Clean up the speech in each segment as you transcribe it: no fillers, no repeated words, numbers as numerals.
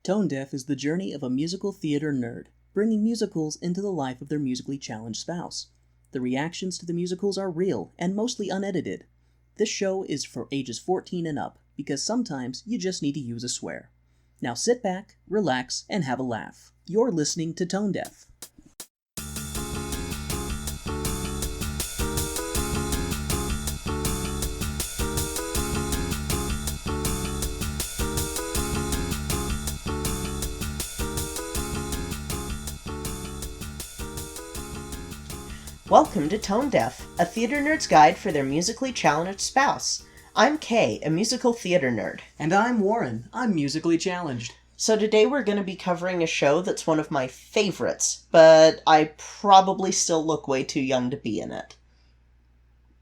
Tone Deaf is the journey of a musical theater nerd, bringing musicals into the life of their musically challenged spouse. The reactions to the musicals are real and mostly unedited. This show is for ages 14 and up, because sometimes you just need to use a swear. Now sit back, relax, and have a laugh. You're listening to Tone Deaf. Welcome to Tone Deaf, a theater nerd's guide for their musically challenged spouse. I'm Kay, a musical theater nerd. And I'm Warren. I'm musically challenged. So today we're going to be covering a show that's one of my favorites, but I probably still look way too young to be in it.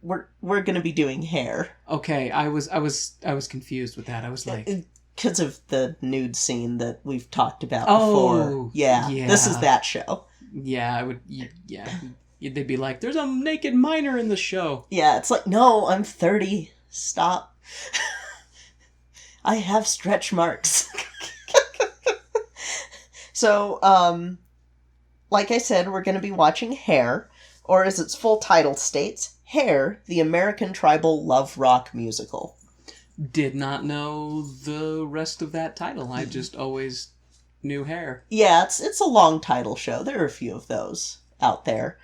We're going to be doing Hair. Okay, I was confused with that. I was like, because of the nude scene that we've talked about before. Yeah, this is that show. Yeah, I would. Yeah. They'd be like, there's a naked miner in the show. Yeah, it's like, no, I'm 30. Stop. I have stretch marks. So, like I said, we're going to be watching Hair, or as its full title states, Hair, the American Tribal Love Rock Musical. Did not know the rest of that title. I just always knew Hair. Yeah, it's a long title show. There are a few of those out there.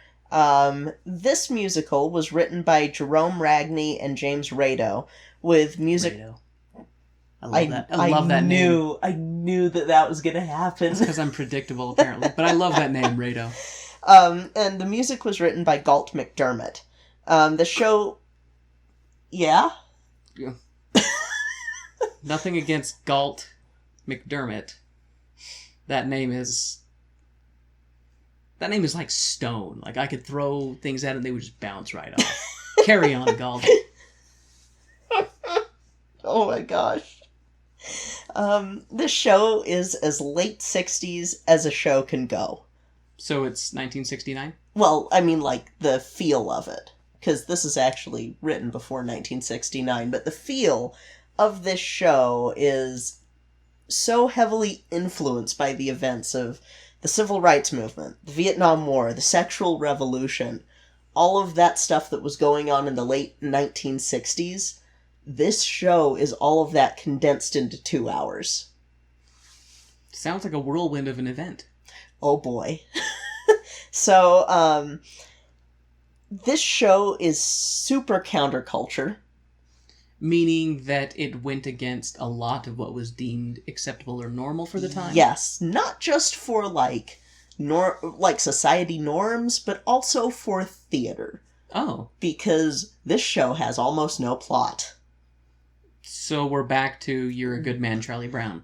This musical was written by Jerome Ragney and James Rado, with music... Rado. I love that. I love that name. I knew that was going to happen. It's because I'm predictable, apparently. But I love that name, Rado. And the music was written by Galt McDermott. The show... Yeah? Nothing against Galt McDermott. That name is like stone. Like, I could throw things at it and they would just bounce right off. Carry on, Galt. Oh my gosh. This show is as late 60s as a show can go. So it's 1969? Well, I mean, like, the feel of it. Because this is actually written before 1969. But the feel of this show is so heavily influenced by the events of the Civil Rights Movement, the Vietnam War, the Sexual Revolution, all of that stuff that was going on in the late 1960s. This show is all of that condensed into 2 hours. Sounds like a whirlwind of an event. Oh boy. So, this show is super counterculture. Meaning that it went against a lot of what was deemed acceptable or normal for the time? Yes, not just for, like society norms, but also for theater. Oh. Because this show has almost no plot. So we're back to You're a Good Man, Charlie Brown.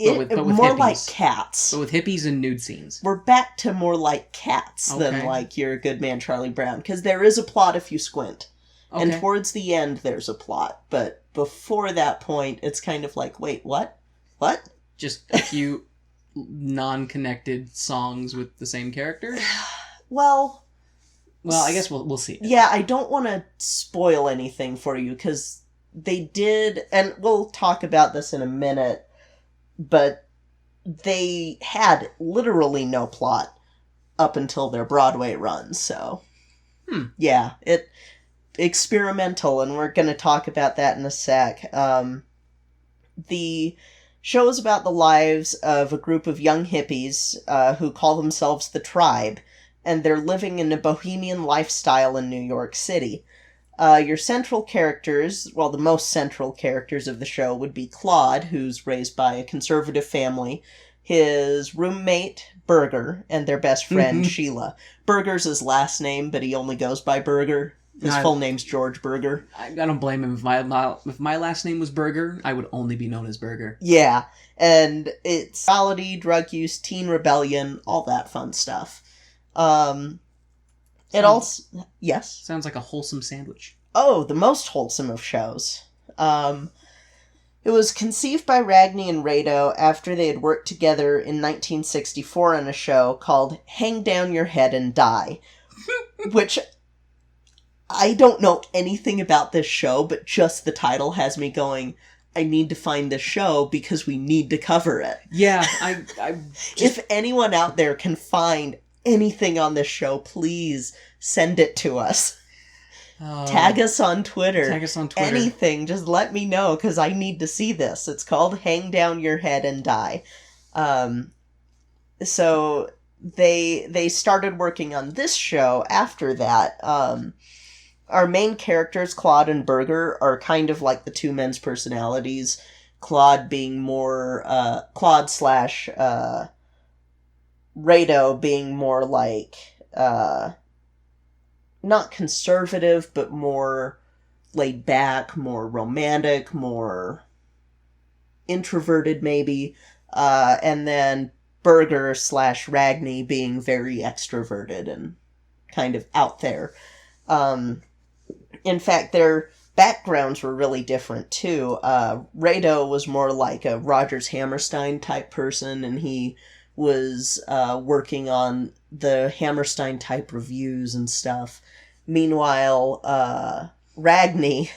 But with more hippies. like Cats. But with hippies and nude scenes. We're back to more like Cats than like You're a Good Man, Charlie Brown. Because there is a plot if you squint. Okay. And towards the end, there's a plot. But before that point, it's kind of like, wait, what? What? Just a few non-connected songs with the same characters? Well, I guess we'll see. Yeah, I don't want to spoil anything for you, because they did, and we'll talk about this in a minute, but they had literally no plot up until their Broadway run, so... Yeah, experimental, and we're going to talk about that in a sec. The show is about the lives of a group of young hippies who call themselves the Tribe, and they're living in a bohemian lifestyle in New York City. Your central characters, well, the most central characters of the show would be Claude, who's raised by a conservative family, his roommate, Burger, and their best friend, Sheila. Burger's his last name, but he only goes by Burger. His full name's George Burger. I don't blame him. If my last name was Burger, I would only be known as Burger. Yeah, and it's sexuality, drug use, teen rebellion, all that fun stuff. Yes? Sounds like a wholesome sandwich. Oh, the most wholesome of shows. It was conceived by Ragney and Rado after they had worked together in 1964 on a show called Hang Down Your Head and Die, which... I don't know anything about this show, but just the title has me going, I need to find this show because we need to cover it. Yeah, If anyone out there can find anything on this show, please send it to us. Tag us on Twitter. Tag us on Twitter. Anything, just let me know, because I need to see this. It's called Hang Down Your Head and Die. So they started working on this show after that. Our main characters, Claude and Berger, are kind of like the two men's personalities. Claude being more, Claude slash, Rado being more like, not conservative, but more laid back, more romantic, more introverted maybe. And then Berger slash Ragni being very extroverted and kind of out there. In fact, their backgrounds were really different, too. Rado was more like a Rodgers Hammerstein type person, and he was working on the Hammerstein type reviews and stuff. Meanwhile, Ragni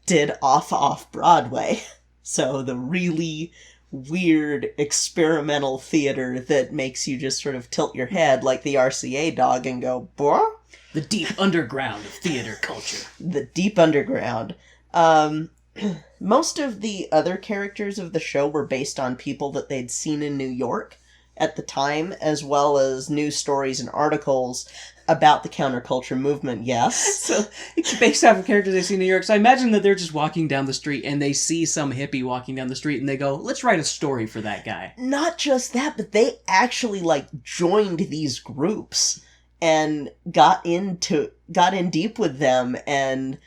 did Off-Broadway. So the really weird experimental theater that makes you just sort of tilt your head like the RCA dog and go, "Boah?" The deep underground of theater culture. The deep underground. Most of the other characters of the show were based on people that they'd seen in New York at the time, as well as news stories and articles about the counterculture movement, yes. So, it's based off of characters they see in New York. So I imagine that they're just walking down the street and they see some hippie walking down the street and they go, let's write a story for that guy. Not just that, but they actually, joined these groups and got in deep with them and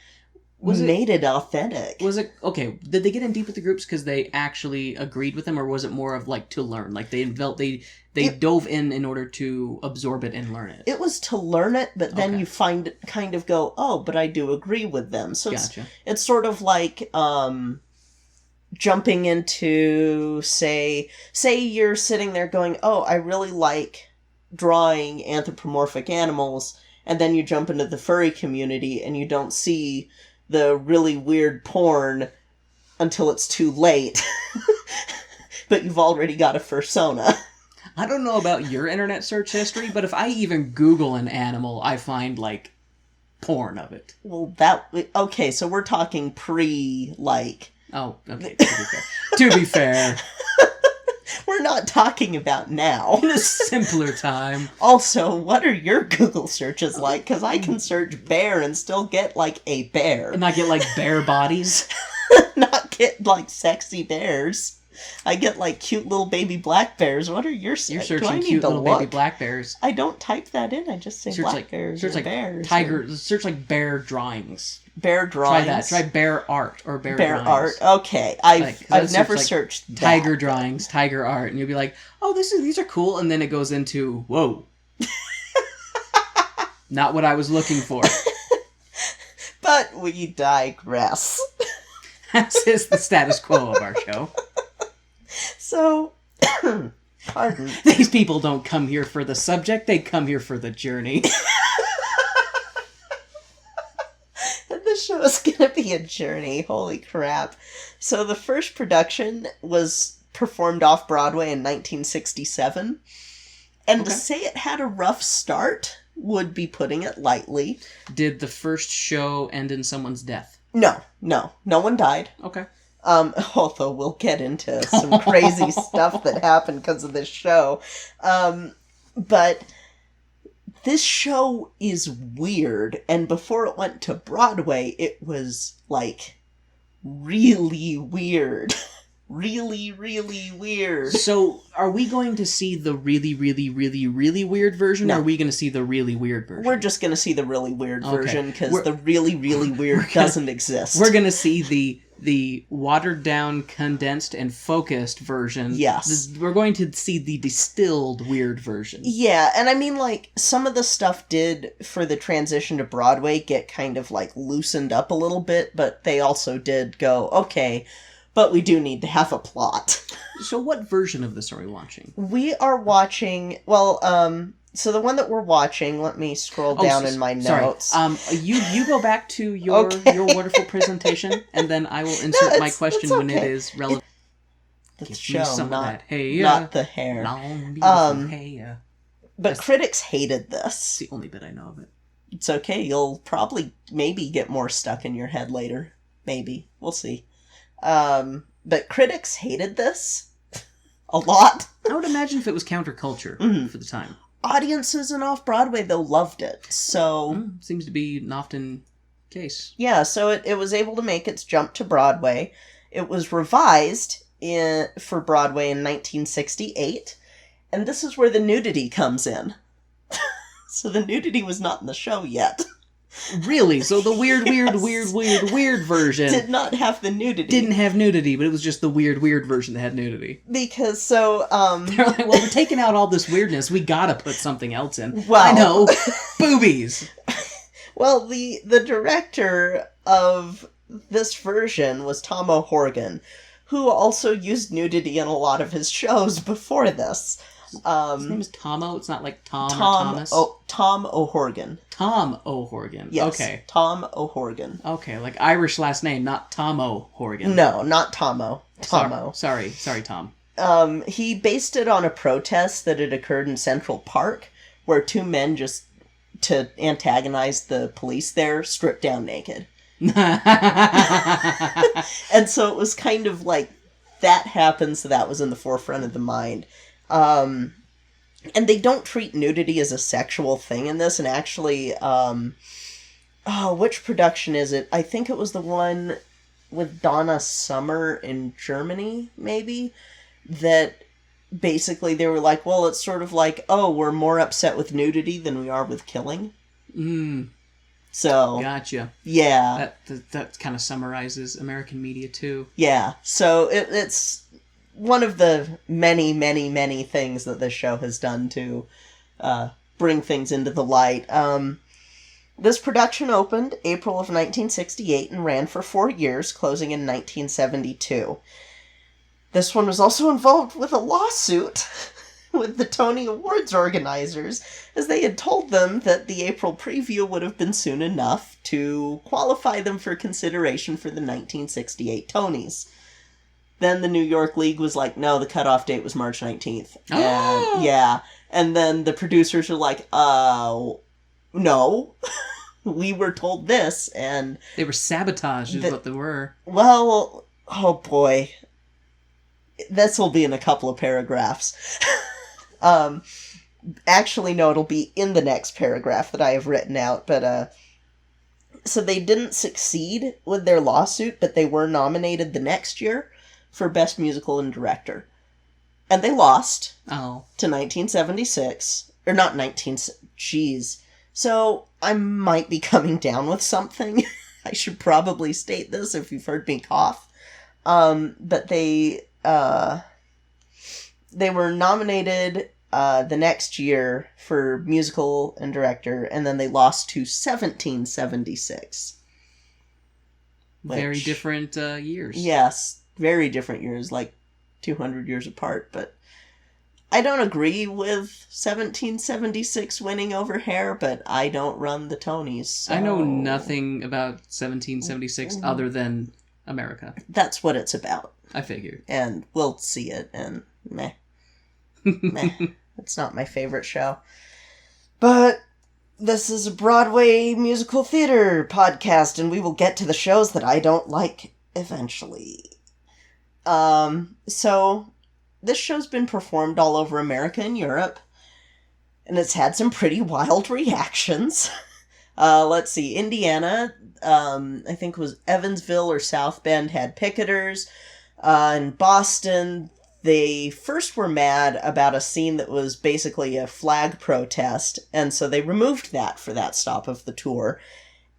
made it authentic. Was it, okay, did they get in deep with the groups because they actually agreed with them, or was it more of, to learn? Like, they dove in order to absorb it and learn it? It was to learn it, but then you kind of go, oh, but I do agree with them. So gotcha. It's sort of like, jumping into, say you're sitting there going, oh, I really like drawing anthropomorphic animals, and then you jump into the furry community and you don't see the really weird porn until it's too late. But you've already got a fursona. I don't know about your internet search history, but if I even Google an animal, I find, porn of it. Well, okay, so we're talking Oh, okay, to be fair. We're not talking about now. In a simpler time. Also, what are your Google searches like? Because I can search bear and still get, a bear. And not get, bear bodies? Not get, sexy bears. I get, cute little baby black bears. What are your You're searching cute little baby black bears. I don't type that in. I just say black bears or bears. Search bear drawings. Bear drawings. Try that. Try bear art or bear drawings. Art. Okay. I've never searched that. Tiger drawings, tiger art, and you'll be like, oh, these are cool, and then it goes into, whoa. Not what I was looking for. But we digress. This is the status quo of our show. So, pardon. These people don't come here for the subject, they come here for the journey. This show is gonna be a journey. Holy crap. So the first production was performed off-Broadway in 1967. And to say it had a rough start would be putting it lightly. Did the first show end in someone's death? No. No one died. Okay. Although we'll get into some crazy stuff that happened because of this show. But this show is weird, and before it went to Broadway, it was, really weird. Really, really weird. So, are we going to see the really, really, really, really weird version, or are we going to see the really weird version? We're just going to see the really weird version, because the really, really weird doesn't exist. We're going to see the watered-down, condensed, and focused version. Yes. We're going to see the distilled weird version. Yeah, and I mean, some of the stuff did, for the transition to Broadway, get kind of, loosened up a little bit, but they also did go, okay, but we do need to have a plot. So what version of this are we watching? We are watching, So the one that we're watching, let me scroll down in my notes. Sorry. You go back to your wonderful presentation, and then I will insert my question when it is relevant. The show, not the hair. Long, beautiful hair. But critics hated this. It's the only bit I know of it. It's okay. You'll probably maybe get more stuck in your head later. Maybe. We'll see. But critics hated this a lot. I would imagine if it was counterculture for the time. Audiences in off-Broadway, though, loved it. So seems to be an often case. Yeah, so it was able to make its jump to Broadway. It was revised for Broadway in 1968. And this is where the nudity comes in. So the nudity was not in the show yet. Really? So the weird version did not have the nudity. Didn't have nudity, but it was just the weird version that had nudity. Because so they're like, well, we're taking out all this weirdness. We gotta put something else in. Well, I know, boobies. Well, the director of this version was Tom O'Horgan, who also used nudity in a lot of his shows before this. His name is Tomo? It's not like Tom or Thomas? Tom O'Horgan. Tom O'Horgan. Yes, okay. Tom O'Horgan. Okay, like Irish last name, not Tom O'Horgan. No, not Tomo. Tomo. Sorry, Tom. He based it on a protest that had occurred in Central Park, where two men, just to antagonize the police there, stripped down naked. And so it was kind of like, that happened, so that was in the forefront of the mind. And they don't treat nudity as a sexual thing in this, and actually, which production is it? I think it was the one with Donna Summer in Germany, maybe, that basically they were like, well, it's sort of like, oh, we're more upset with nudity than we are with killing. So... Gotcha. Yeah. That kind of summarizes American media, too. Yeah. So it's one of the many, many, many things that this show has done to bring things into the light. This production opened April of 1968 and ran for 4 years, closing in 1972. This one was also involved with a lawsuit with the Tony Awards organizers, as they had told them that the April preview would have been soon enough to qualify them for consideration for the 1968 Tonys. Then the New York League was like, no, the cutoff date was March 19th. And, yeah. And then the producers were like, no. We were told this, and... They were sabotaged, is what they were. Well, oh boy. This will be in a couple of paragraphs. Actually, no, it'll be in the next paragraph that I have written out, but, so they didn't succeed with their lawsuit, but they were nominated the next year for Best Musical and Director. And they lost to 1976. Or not 19... Jeez. So, I might be coming down with something. I should probably state this if you've heard me cough. But they were nominated the next year for Musical and Director, and then they lost to 1776. Very different years. Yes. Very different years, like 200 years apart, but I don't agree with 1776 winning over Hair, but I don't run the Tonys, so... I know nothing about 1776 other than America. That's what it's about. I figured. And we'll see it, and meh. Meh. It's not my favorite show. But this is a Broadway musical theater podcast, and we will get to the shows that I don't like eventually. So this show's been performed all over America and Europe, and it's had some pretty wild reactions. Let's see, Indiana, I think it was Evansville or South Bend had picketers. In Boston, they first were mad about a scene that was basically a flag protest, and so they removed that for that stop of the tour.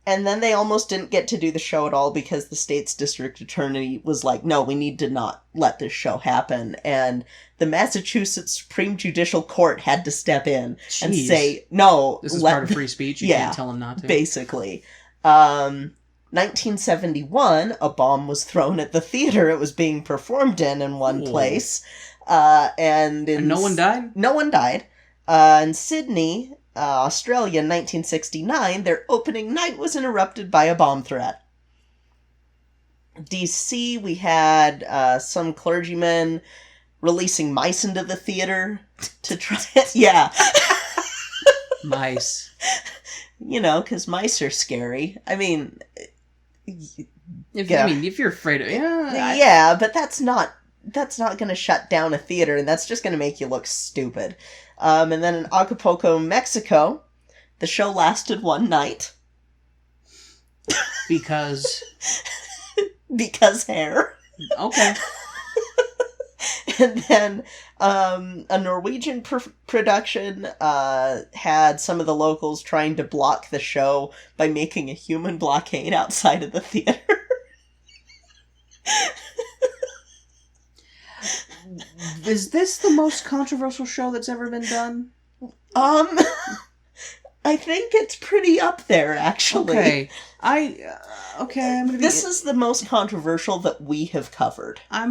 And then they almost didn't get to do the show at all because the state's district attorney was like, no, we need to not let this show happen. And the Massachusetts Supreme Judicial Court had to step in and say, no. This is part of free speech. You can't tell them not to. Basically. 1971, a bomb was thrown at the theater it was being performed in one place. And no one died? No one died. In Sydney, Australia in 1969, their opening night was interrupted by a bomb threat. DC, we had some clergymen releasing mice into the theater to try it. Yeah. Mice. You know, because mice are scary. I mean... If you're afraid of... Yeah, but that's not going to shut down a theater, and that's just going to make you look stupid. And then in Acapulco, Mexico, the show lasted one night. Because? Because hair. Okay. And then a Norwegian production had some of the locals trying to block the show by making a human blockade outside of the theater. Is this the most controversial show that's ever been done? I think it's pretty up there, actually. Okay. I'm gonna be... This is the most controversial that we have covered. I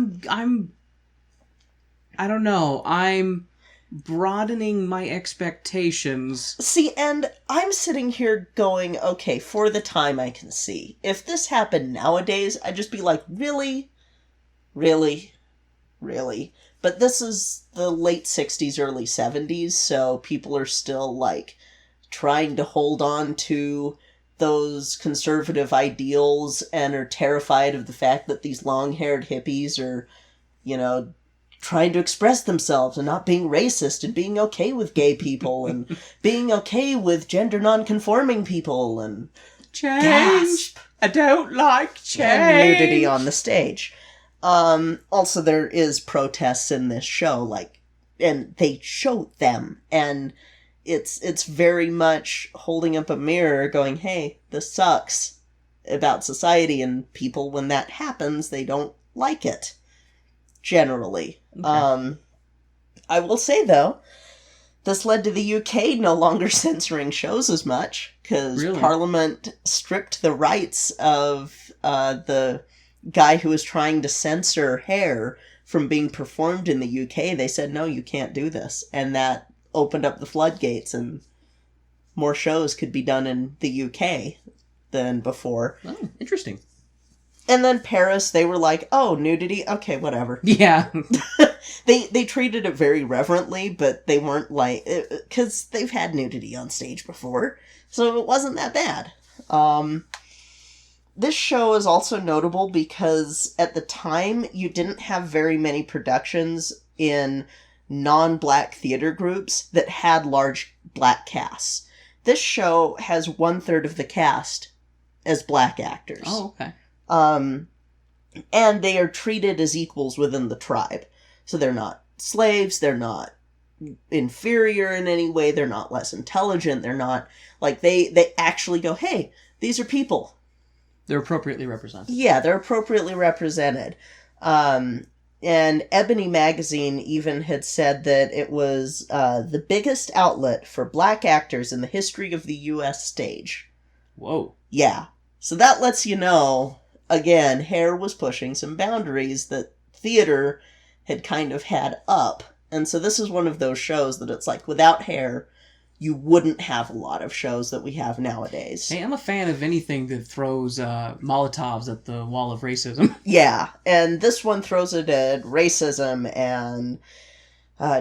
don't know. I'm broadening my expectations. See, and I'm sitting here going, okay, for the time I can see. If this happened nowadays, I'd just be like, really? Really? Really? But this is the late 60s, early 70s, so people are still, like, trying to hold on to those conservative ideals and are terrified of the fact that these long-haired hippies are, you know, trying to express themselves and not being racist and being okay with gay people and being okay with gender non-conforming people and change. Gasp. I don't like change. And nudity on the stage. Also, there is protests in this show, like, and they show them, and it's very much holding up a mirror going, hey, this sucks about society, and people, when that happens, they don't like it. Generally. Okay. I will say, though, this led to the UK no longer censoring shows as much, because Parliament stripped the rights of the guy who was trying to censor Hair from being performed in the UK. They said, no, you can't do this. And that opened up the floodgates, and more shows could be done in the UK than before. Oh, interesting. And then Paris, they were like, oh, nudity? Okay, whatever. Yeah. They treated it very reverently, but they weren't like... Because they've had nudity on stage before, so it wasn't that bad. This show is also notable because at the time, you didn't have very many productions in non-black theater groups that had large black casts. This show has 1/3 of the cast as black actors. Oh, okay. And they are treated as equals within the tribe. So they're not slaves, they're not inferior in any way, they're not less intelligent, they're not... Like, they actually go, hey, these are people. They're appropriately represented. Yeah, they're appropriately represented. And Ebony Magazine even had said that it was the biggest outlet for black actors in the history of the U.S. stage. Whoa. Yeah. So that lets you know, again, Hair was pushing some boundaries that theater had kind of had up. And so this is one of those shows that it's like, without Hair, you wouldn't have a lot of shows that we have nowadays. Hey, I'm a fan of anything that throws Molotovs at the wall of racism. Yeah, and this one throws it at racism and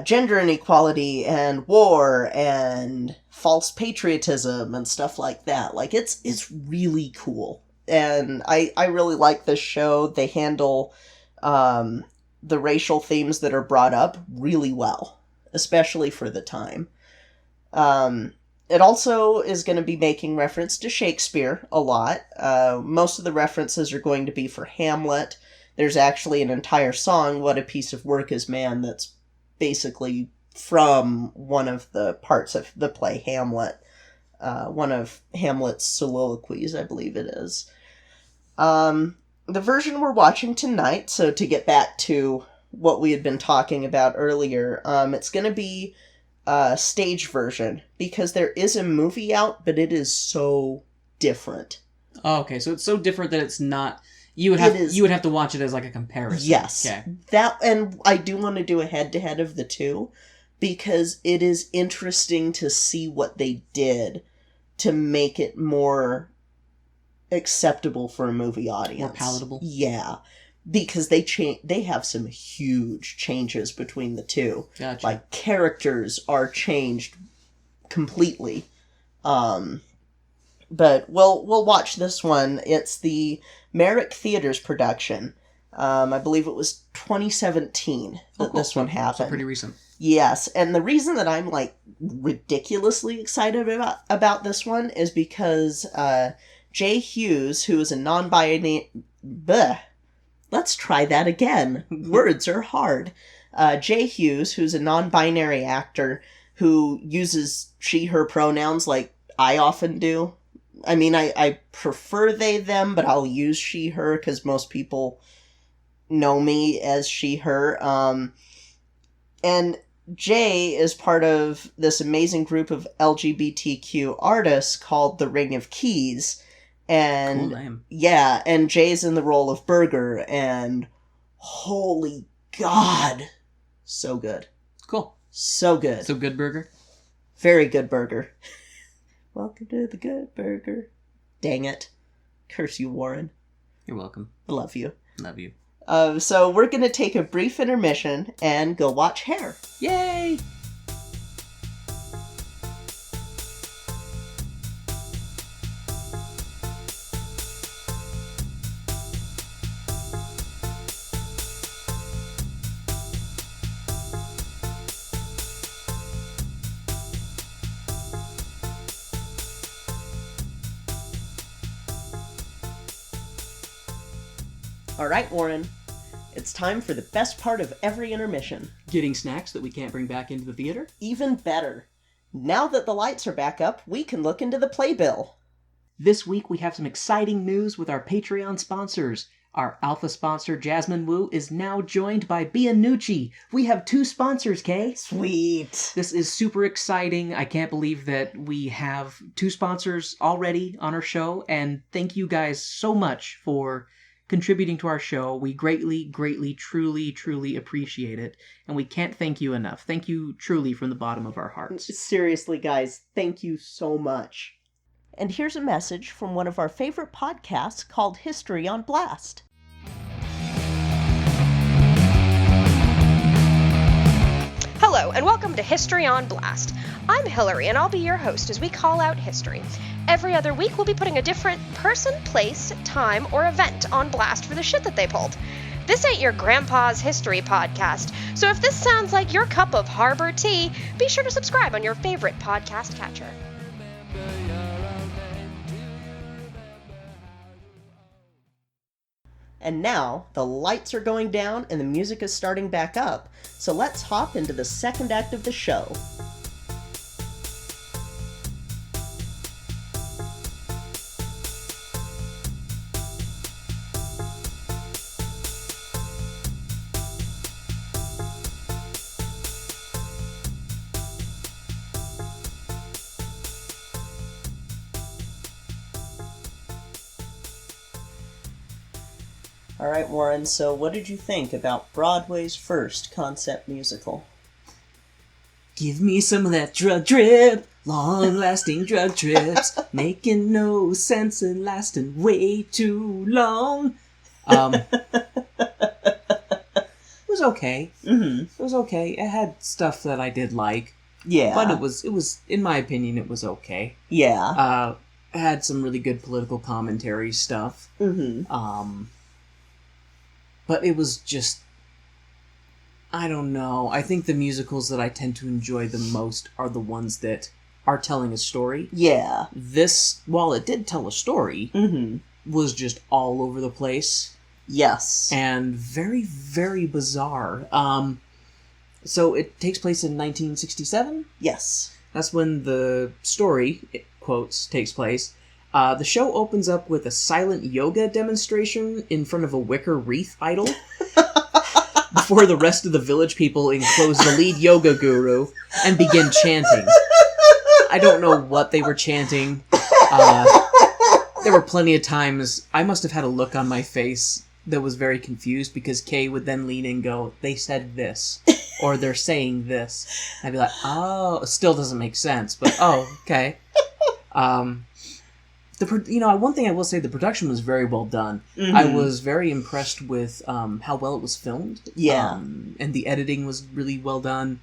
gender inequality and war and false patriotism and stuff like that. Like, it's really cool. And I really like this show. They handle the racial themes that are brought up really well, especially for the time. It also is going to be making reference to Shakespeare a lot. Most of the references are going to be for Hamlet. There's actually an entire song, What a Piece of Work is Man, that's basically from one of the parts of the play Hamlet. One of Hamlet's soliloquies, I believe it is. The version we're watching tonight, so to get back to what we had been talking about earlier, it's going to be a stage version, because there is a movie out, but it is so different. Oh, okay, so it's so different that it's not... You would have to watch it as like a comparison. Yes. Okay. That, and I do want to do a head-to-head of the two, because it is interesting to see what they did to make it more acceptable for a movie audience. More palatable? Yeah. Because they have some huge changes between the two. Gotcha. Like, characters are changed completely. But we'll watch this one. It's the Merrick Theater's production. I believe it was 2017 that this one happened. So pretty recent. Yes, and the reason that I'm, like, ridiculously excited about this one is because Jay Hughes, who is a non-binary... Let's try that again. Words are hard. Jay Hughes, who's a non-binary actor who uses she, her pronouns like I often do. I mean, I prefer they, them, but I'll use she, her because most people know me as she, her. And Jay is part of this amazing group of LGBTQ artists called the Ring of Keys. And cool name. Yeah, and Jay's in the role of Burger, and holy God, so good. Cool. So good. So good burger? Very good burger. Welcome to the good burger. Dang it. Curse you, Warren. You're welcome. I love you. Love you. So we're going to take a brief intermission and go watch Hair. Yay! All right, Warren. It's time for the best part of every intermission. Getting snacks that we can't bring back into the theater? Even better. Now that the lights are back up, we can look into the playbill. This week we have some exciting news with our Patreon sponsors. Our alpha sponsor, Jasmine Wu, is now joined by Bianucci. We have 2 sponsors, Kay. Sweet. This is super exciting. I can't believe that we have 2 sponsors already on our show, and thank you guys so much for contributing to our show. We greatly, truly, truly appreciate it, and we can't thank you enough. Thank you truly from the bottom of our hearts. Seriously, guys, thank you so much. And here's a message from one of our favorite podcasts called History on Blast. Hello, and welcome to History on Blast. I'm Hillary, and I'll be your host as we call out history. Every other week, we'll be putting a different person, place, time, or event on blast for the shit that they pulled. This ain't your grandpa's history podcast, so if this sounds like your cup of harbor tea, be sure to subscribe on your favorite podcast catcher. And now, the lights are going down and the music is starting back up, so let's hop into the second act of the show. Alright, Warren, so what did you think about Broadway's first concept musical? Give me some of that drug drip, long-lasting drug trips, making no sense and lasting way too long. It was okay. Mm-hmm. It was okay. It had stuff that I did like. Yeah. But it was, in my opinion, it was okay. Yeah. It had some really good political commentary stuff. Mm-hmm. But it was just, I don't know. I think the musicals that I tend to enjoy the most are the ones that are telling a story. Yeah. This, while it did tell a story, Mm-hmm. was just all over the place. Yes. And very, very bizarre. So it takes place in 1967? Yes. That's when the story, quotes, takes place. The show opens up with a silent yoga demonstration in front of a wicker wreath idol before the rest of the village people enclose the lead yoga guru and begin chanting. I don't know what they were chanting. There were plenty of times I must have had a look on my face that was very confused because Kay would then lean in and go, "They said this," or they're saying this. I'd be like, oh, it still doesn't make sense, but oh, okay. One thing I will say, the production was very well done. Mm-hmm. I was very impressed with how well it was filmed. Yeah. And the editing was really well done.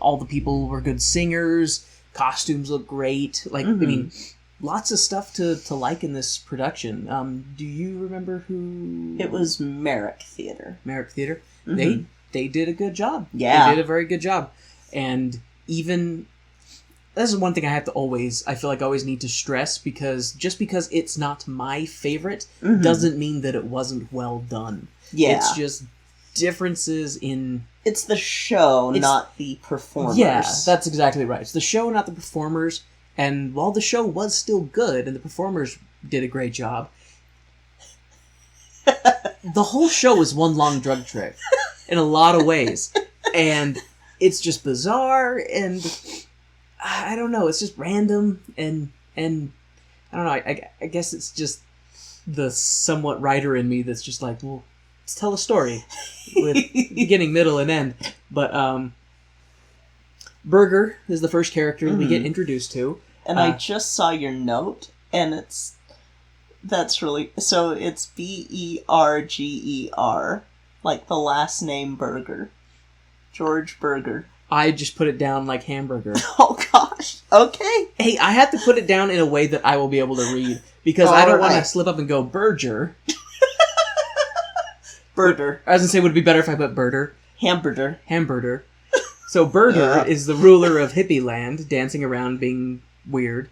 All the people were good singers. Costumes look great. Like, Mm-hmm. I mean, lots of stuff to like in this production. Do you remember who? It was Merrick Theater. Merrick Theater. Mm-hmm. They did a good job. Yeah. They did a very good job. And even... This is one thing I feel like I always need to stress, because just because it's not my favorite Mm-hmm. doesn't mean that it wasn't well done. Yeah. It's just differences in... It's the show, not the performers. Yeah, that's exactly right. It's the show, not the performers. And while the show was still good and the performers did a great job, the whole show is one long drug trip in a lot of ways. And it's just bizarre, and I don't know, it's just random, and I don't know, I guess it's just the somewhat writer in me that's just like, well, let's tell a story with beginning, middle, and end. But Burger is the first character that we get introduced to. And I just saw your note, and that's really... So it's Berger, like the last name Burger. George Burger. I just put it down like hamburger. Oh, gosh. Okay. Hey, I have to put it down in a way that I will be able to read, because I don't want to slip up and go Berger. Burger. I was going to say, would it be better if I put Burger? Hamburger. So Burger is the ruler of hippie land, dancing around, being weird.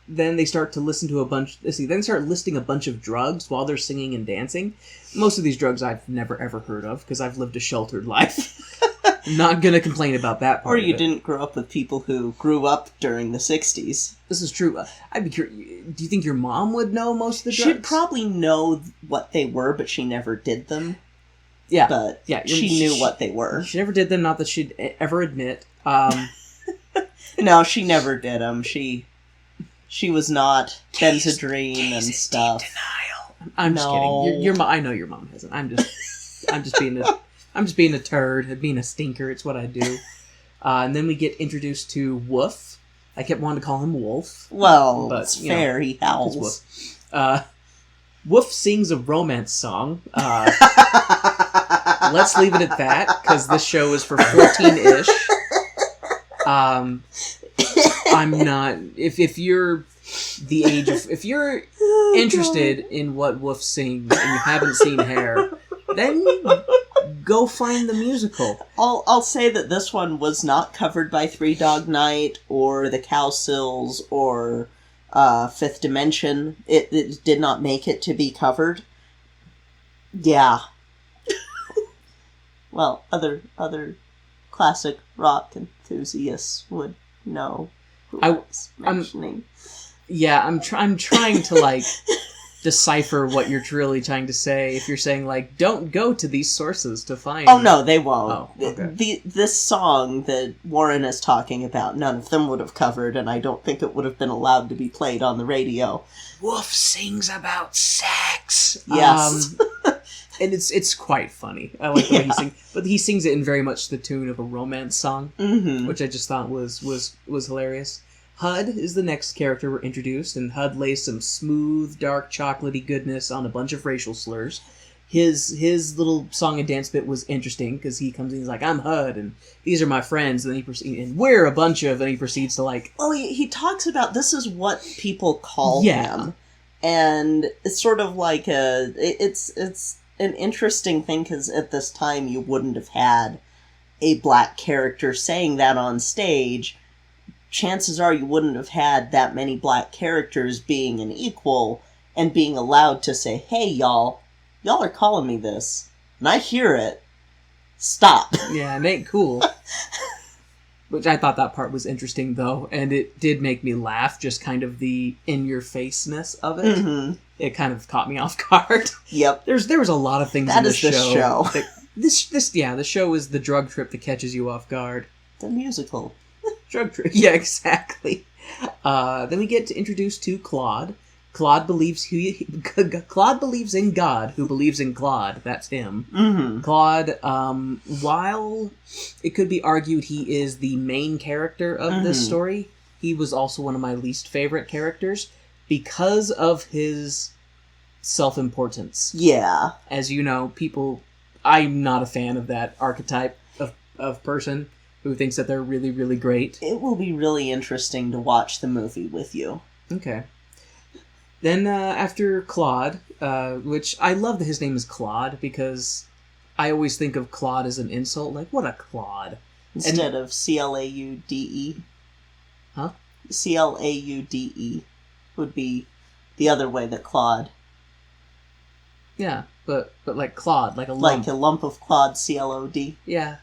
Then they start to listen to then they start listing a bunch of drugs while they're singing and dancing. Most of these drugs I've never ever heard of, because I've lived a sheltered life. I'm not gonna complain about that part. Or you didn't grow up with people who grew up during the 60s. This is true. I'd be curious. Do you think your mom would know most of the drugs? She'd probably know what they were, but she never did them. Yeah. But yeah, she knew what they were. She never did them, not that she'd ever admit. No, she never did them. She was not Benzedrine and stuff. Denial. I'm just kidding. Your mom. I know your mom hasn't. I'm just being a turd, being a stinker. It's what I do. And then we get introduced to Woof. I kept wanting to call him Wolf. Well, but, it's fair. He howls. Woof. Woof sings a romance song. Let's leave it at that, because this show is for 14-ish. I'm not... If you're the age of... If you're interested in what Woof sings and you haven't seen Hair, then go find the musical. I'll say that this one was not covered by Three Dog Night or the Cowsills or Fifth Dimension. It did not make it to be covered. Yeah. Well, other classic rock enthusiasts would know who I was mentioning. I'm trying to, like, decipher what you're really trying to say. If you're saying, like, don't go to these sources to find... Oh, no, they won't. Oh, okay. This song that Warren is talking about, none of them would have covered, and I don't think it would have been allowed to be played on the radio. Wolf sings about sex. Yes. And it's quite funny. I like the way he sings. But he sings it in very much the tune of a romance song, which I just thought was hilarious. Hud is the next character we're introduced, and Hud lays some smooth, dark, chocolatey goodness on a bunch of racial slurs. His little song and dance bit was interesting, because he comes in, he's like, I'm Hud, and these are my friends, and then he proceeds, and we're a bunch of, and he proceeds to, like... Oh, he talks about, this is what people call him. And it's sort of like it's an interesting thing, because at this time you wouldn't have had a black character saying that on stage. Chances are you wouldn't have had that many black characters being an equal and being allowed to say, hey, y'all are calling me this, and I hear it. Stop. Yeah, it ain't cool. Which I thought that part was interesting, though, and it did make me laugh, just kind of the in-your-faceness of it. Mm-hmm. It kind of caught me off guard. Yep. There was a lot of things in this show. The show is the drug trip that catches you off guard. The musical. Drug trip. Yeah, exactly. Then we get introduced to Claude. Claude believes Claude believes in God, who believes in Claude. That's him. Mm-hmm. Claude, while it could be argued he is the main character of this story, he was also one of my least favorite characters because of his self-importance. Yeah. As you know, I'm not a fan of that archetype of person who thinks that they're really, really great. It will be really interesting to watch the movie with you. Okay. Then after Claude, which I love that his name is Claude because I always think of Claude as an insult. Like, what a Claude. Instead of Claude. Huh? Claude would be the other way that Claude. Yeah, but like Claude, like a lump. Like a lump of Claude, Clod. Yeah.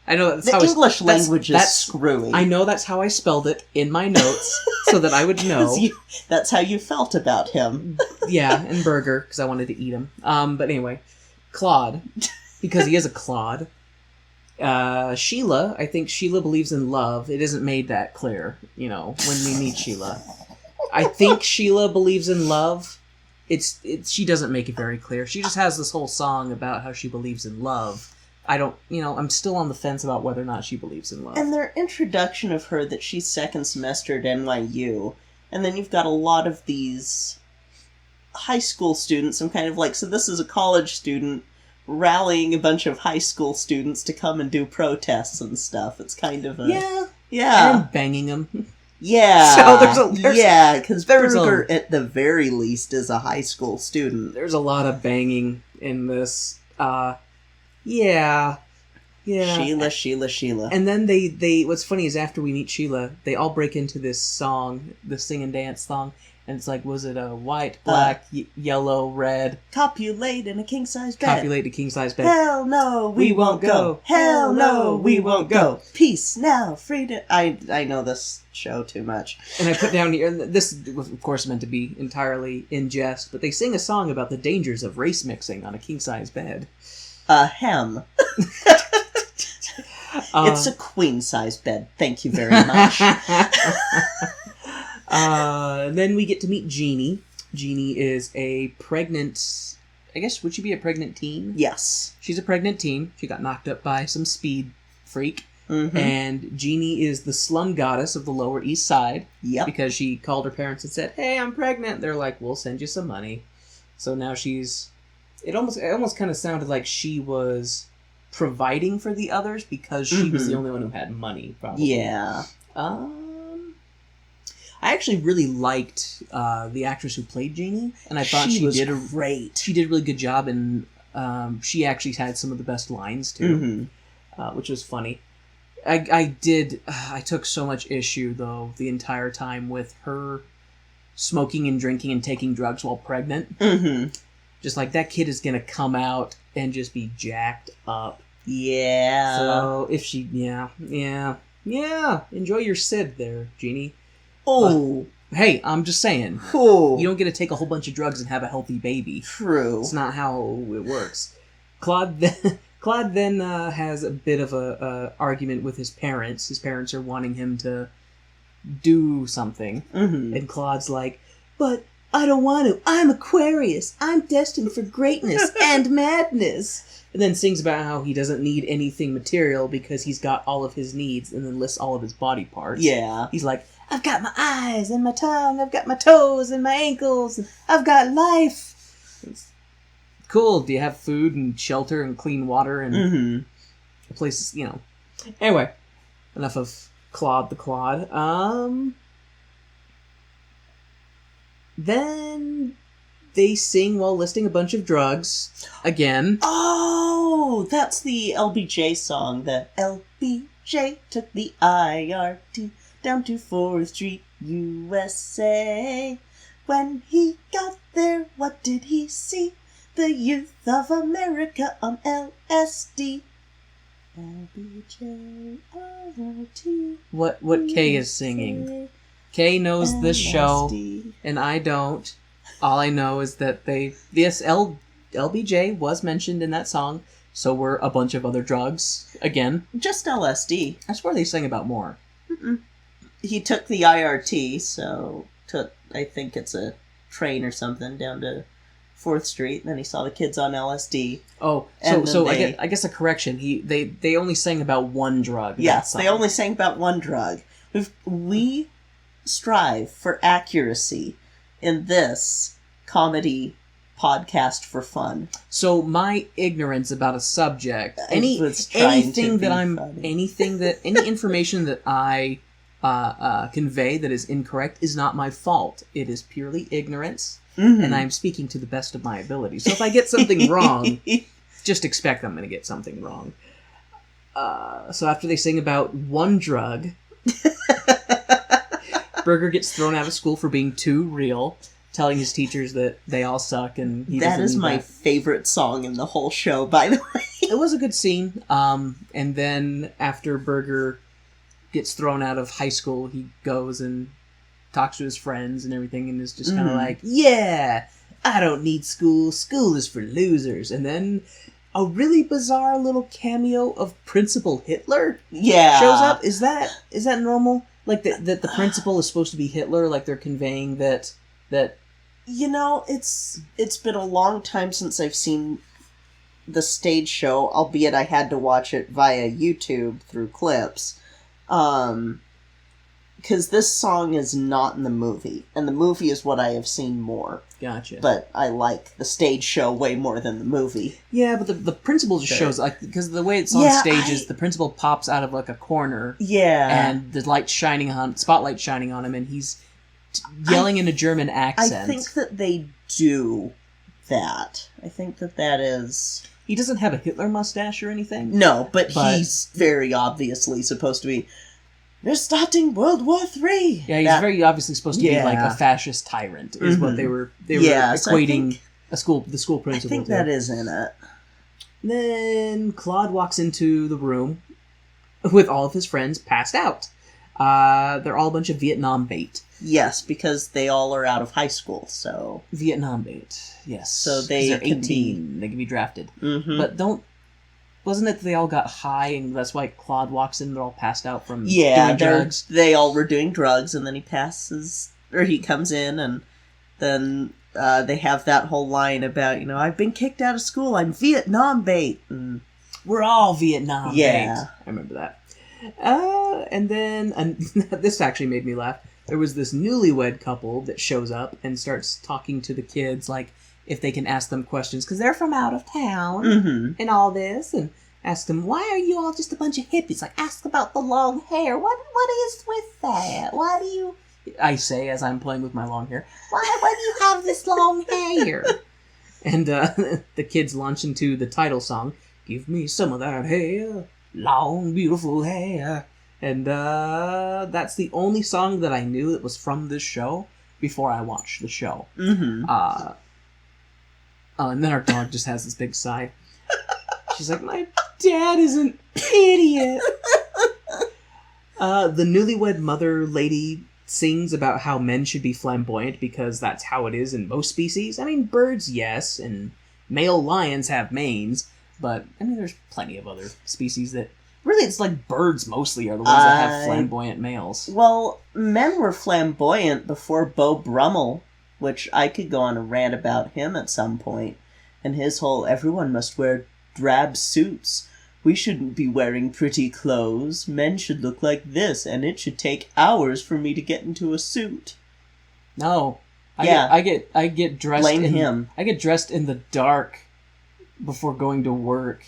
I know that's the how English language is screwy. I know that's how I spelled it in my notes so that I would know. That's how you felt about him. Yeah, and Burger, because I wanted to eat him. But anyway, Claude, because he is a Claude. Sheila, I think Sheila believes in love. It isn't made that clear, when we meet Sheila. I think Sheila believes in love. She doesn't make it very clear. She just has this whole song about how she believes in love. I don't, I'm still on the fence about whether or not she believes in love. And their introduction of her that she's second semester at NYU, and then you've got a lot of these high school students. I'm kind of like, so this is a college student rallying a bunch of high school students to come and do protests and stuff. It's kind of a... Yeah. And banging them. Yeah. So because Burger, at the very least, is a high school student. There's a lot of banging in this. Yeah. Sheila. And then they what's funny is after we meet Sheila, they all break into this song, this sing and dance song, and it's like, was it a white, black, yellow, red? Copulate in a king-size bed. Copulate in a king-size bed. Hell no, we won't go. Hell no, we won't go. Peace now, freedom. I know this show too much. And I put down here, and this was of course meant to be entirely in jest, but they sing a song about the dangers of race mixing on a king-size bed. Hem. It's a queen-size bed. Thank you very much. Then we get to meet Jeannie. Jeannie is a pregnant... I guess, would she be a pregnant teen? Yes. She's a pregnant teen. She got knocked up by some speed freak. Mm-hmm. And Jeannie is the slum goddess of the Lower East Side. Yep. Because she called her parents and said, hey, I'm pregnant. They're like, we'll send you some money. So now she's... It almost kind of sounded like she was providing for the others because she was the only one who had money, probably. Yeah. I actually really liked the actress who played Jeannie, and I thought she did great. She did a really good job, and she actually had some of the best lines too, which was funny. I took so much issue though the entire time with her smoking and drinking and taking drugs while pregnant. Mm-hmm. Just like, that kid is gonna come out and just be jacked up. Yeah. So if she, yeah, enjoy your Sid there, Jeannie. Oh. Hey, I'm just saying. Oh. You don't get to take a whole bunch of drugs and have a healthy baby. True. It's not how it works. Claude then has a bit of a argument with his parents. His parents are wanting him to do something. Mm-hmm. And Claude's like, but I don't want to. I'm Aquarius. I'm destined for greatness and madness. And then sings about how he doesn't need anything material because he's got all of his needs, and then lists all of his body parts. Yeah. He's like, I've got my eyes and my tongue. I've got my toes and my ankles. And I've got life. It's cool. Do you have food and shelter and clean water and places, Anyway, enough of Claude the Claude. Then they sing while listing a bunch of drugs. Again. Oh, that's the LBJ song. The LBJ took the IRT down to 4th Street, USA. When he got there, what did he see? The youth of America on LSD. LBJ, IRT. What Kay is singing. Kay knows this show, and I don't. All I know is that LBJ was mentioned in that song, so were a bunch of other drugs. Again. Just LSD. I swear they sang about more. Mm-mm. He took the IRT, so I think it's a train or something down to 4th Street, and then he saw the kids on LSD. Oh, I guess a correction. They only sang about one drug. Yes, they only sang about one drug. We strive for accuracy in this comedy podcast for fun. So my ignorance about a subject, any information that I convey that is incorrect is not my fault. It is purely ignorance, and I'm speaking to the best of my ability. So if I get something wrong, just expect I'm going to get something wrong. So after they sing about one drug, Burger gets thrown out of school for being too real, telling his teachers that they all suck, and that is my favorite song in the whole show, by the way. It was a good scene. And then after Burger gets thrown out of high school, he goes and talks to his friends and everything, and is just kind of like, yeah, I don't need school. School is for losers. And then a really bizarre little cameo of Principal Hitler shows up. Is that normal? Like that the principal is supposed to be Hitler? Like they're conveying that. You know, it's been a long time since I've seen the stage show, albeit I had to watch it via YouTube through clips. Because this song is not in the movie, and the movie is what I have seen more. Gotcha. But I like the stage show way more than the movie. Yeah, but the principal just shows, like, because the way it's on stage is the principal pops out of, like, a corner. Yeah. And the spotlight shining on him, and he's yelling in a German accent. I think that they do that. I think that is... He doesn't have a Hitler mustache or anything. No, but he's very obviously supposed to be... They're starting World War III! Yeah, he's very obviously supposed to be like a fascist tyrant, is what they were equating the school principal I think that is in it. Then Claude walks into the room with all of his friends passed out. They're all a bunch of Vietnam bait. Yes, because they all are out of high school, so... Vietnam bait, yes. So they're 18. They can be drafted. Mm-hmm. But wasn't it that they all got high, and that's why Claude walks in, they're all passed out from doing drugs? They all were doing drugs, and then he comes in, and then they have that whole line about, I've been kicked out of school, I'm Vietnam bait, and... We're all Vietnam bait. I remember that. And then, this actually made me laugh. There was this newlywed couple that shows up and starts talking to the kids, like, if they can ask them questions, because they're from out of town, and all this, and ask them, why are you all just a bunch of hippies? Like, ask about the long hair. What is with that? Why do you... I say, as I'm playing with my long hair, why do you have this long hair? And the kids launch into the title song, Give Me Some of That Hair, Long, Beautiful Hair. And that's the only song that I knew that was from this show before I watched the show. Mm-hmm. And then our dog just has this big sigh. She's like, my dad is an idiot. The newlywed mother lady sings about how men should be flamboyant because that's how it is in most species. I mean, birds, yes, and male lions have manes, but, I mean, there's plenty of other species that... Really, it's like birds mostly are the ones that have flamboyant males. Well, men were flamboyant before Beau Brummel, which I could go on a rant about him at some point. And his whole, everyone must wear drab suits. We shouldn't be wearing pretty clothes. Men should look like this, and it should take hours for me to get into a suit. No. I get dressed Blame him. I get dressed in the dark before going to work.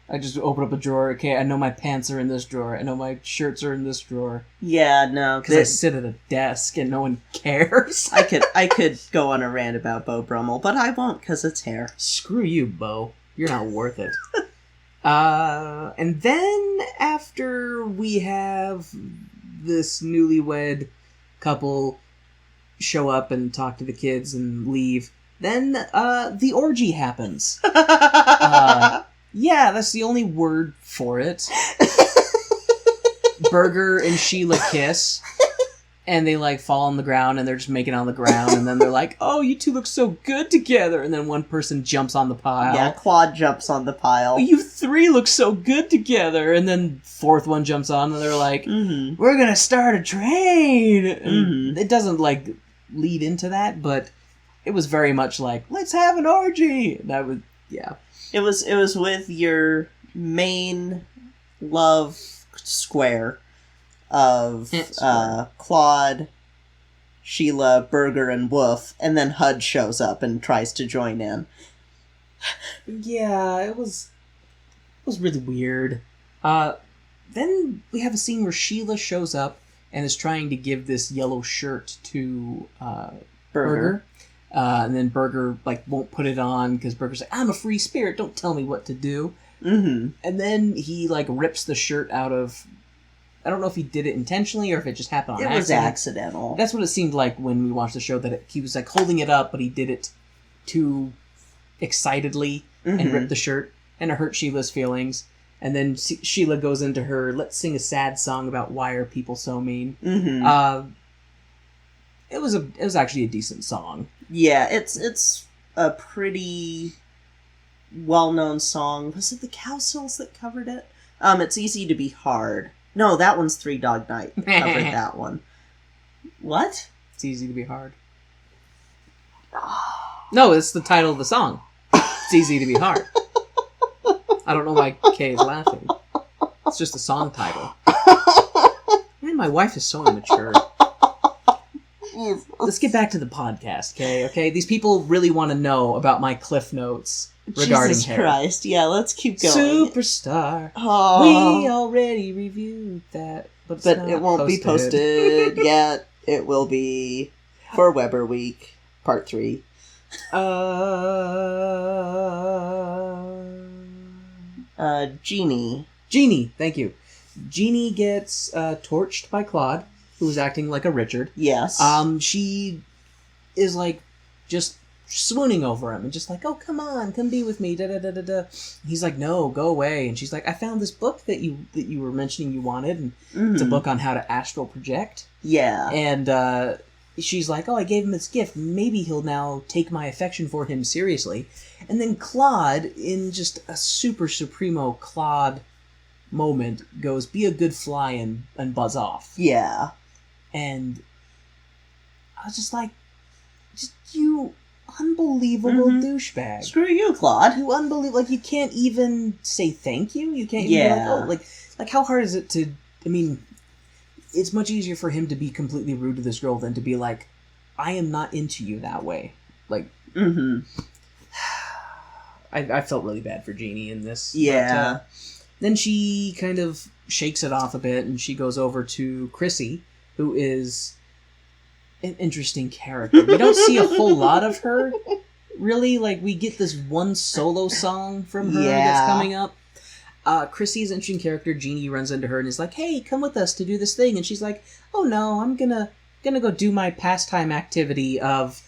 I just open up a drawer. Okay, I know my pants are in this drawer. I know my shirts are in this drawer. Yeah, no, because I sit at a desk and no one cares. I could go on a rant about Beau Brummel, but I won't because it's hair. Screw you, Beau. You're not worth it. And then after we have this newlywed couple show up and talk to the kids and leave, then the orgy happens. Yeah, that's the only word for it. Burger and Sheila kiss, and they, like, fall on the ground, and they're just making on the ground, and then they're like, oh, you two look so good together, and then one person jumps on the pile. Yeah, Claude jumps on the pile. Oh, you three look so good together, and then fourth one jumps on, and they're like, we're gonna start a train! And it doesn't, like, lead into that, but it was very much like, let's have an orgy. And I would, yeah. It was with your main love square of Claude, Sheila, Berger, and Wolf, and then Hud shows up and tries to join in. Yeah, it was really weird. Then we have a scene where Sheila shows up and is trying to give this yellow shirt to Berger. And then Berger won't put it on because Berger's like, I'm a free spirit, don't tell me what to do. Mm-hmm. And then he rips the shirt out of... I don't know if he did it intentionally or if it just happened on accident. It was accidental. That's what it seemed like when we watched the show, that he was holding it up, but he did it too excitedly and ripped the shirt, and it hurt Sheila's feelings. And then Sheila goes into her, let's sing a sad song about why are people so mean. Mm-hmm. It was actually a decent song. Yeah, it's a pretty well-known song. Was it the Cowsills that covered it? It's Easy to Be Hard. No, that one's Three Dog Night that covered that one. What? It's Easy to Be Hard. No, it's the title of the song. It's Easy to Be Hard. I don't know why Kay is laughing. It's just a song title. Man, my wife is so immature. Let's get back to the podcast, Kay, okay? These people really want to know about my cliff notes regarding Jesus Harry. Christ, yeah, let's keep going. Superstar. Oh. We already reviewed that, but it won't be posted yet. It will be for Weber Week, Part 3. Jeannie, thank you. Jeannie gets torched by Claude, who is acting like a Richard. Yes. She is just swooning over him and just oh, come on, come be with me, da da da da da. He's like, no, go away. And she's like, I found this book that you were mentioning you wanted, and it's a book on how to astral project. Yeah. And she's like, oh, I gave him this gift. Maybe he'll now take my affection for him seriously. And then Claude, in just a super supremo Claude moment, goes, be a good fly and buzz off. Yeah. And I was just you unbelievable douchebag. Screw you, Claude. You unbelievable, you can't even say thank you? You can't even be how hard is it to, I mean, it's much easier for him to be completely rude to this girl than to be like, I am not into you that way. I felt really bad for Jeannie in this. Yeah. But, then she kind of shakes it off a bit, and she goes over to Chrissy, who is an interesting character. We don't see a whole lot of her, really. We get this one solo song from her that's coming up. Chrissy is an interesting character. Jeannie runs into her and is like, hey, come with us to do this thing. And she's like, oh no, I'm gonna go do my pastime activity of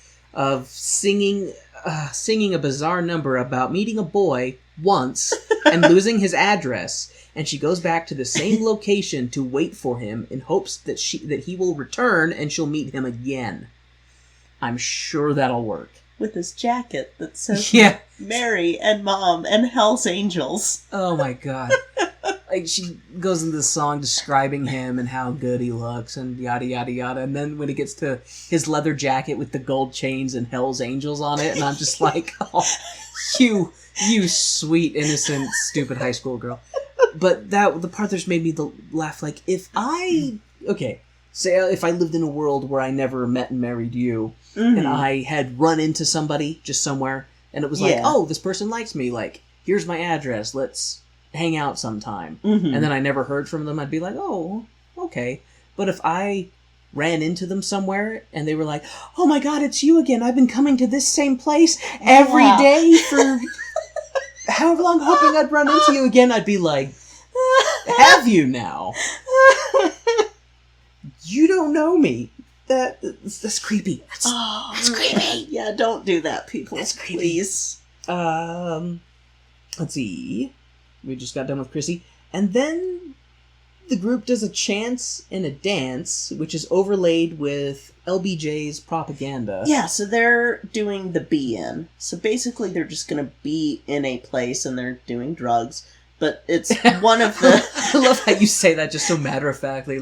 singing a bizarre number about meeting a boy once and losing his address. And she goes back to the same location to wait for him in hopes that he will return and she'll meet him again. I'm sure that'll work. With his jacket that says Mary and Mom and Hell's Angels. Oh my god. She goes into the song describing him and how good he looks and yada yada yada. And then when he gets to his leather jacket with the gold chains and Hell's Angels on it, and I'm just like, oh, you sweet, innocent, stupid high school girl. But the part that's made me laugh, if I lived in a world where I never met and married you, and I had run into somebody just somewhere, and it was oh, this person likes me, here's my address, let's hang out sometime. And then I never heard from them, I'd be like, oh, okay. But if I ran into them somewhere, and they were like, oh my god, it's you again, I've been coming to this same place every day for however long, hoping I'd run into you again, I'd be like, have you now? You don't know me. That's creepy. That's creepy. Yeah, don't do that, people. That's creepy. Please. Let's see. We just got done with Chrissy. And then the group does a chant and a dance, which is overlaid with LBJ's propaganda. Yeah, so they're doing the be-in. So basically they're just going to be in a place and they're doing drugs. But it's one of the... I love how you say that just so matter-of-factly.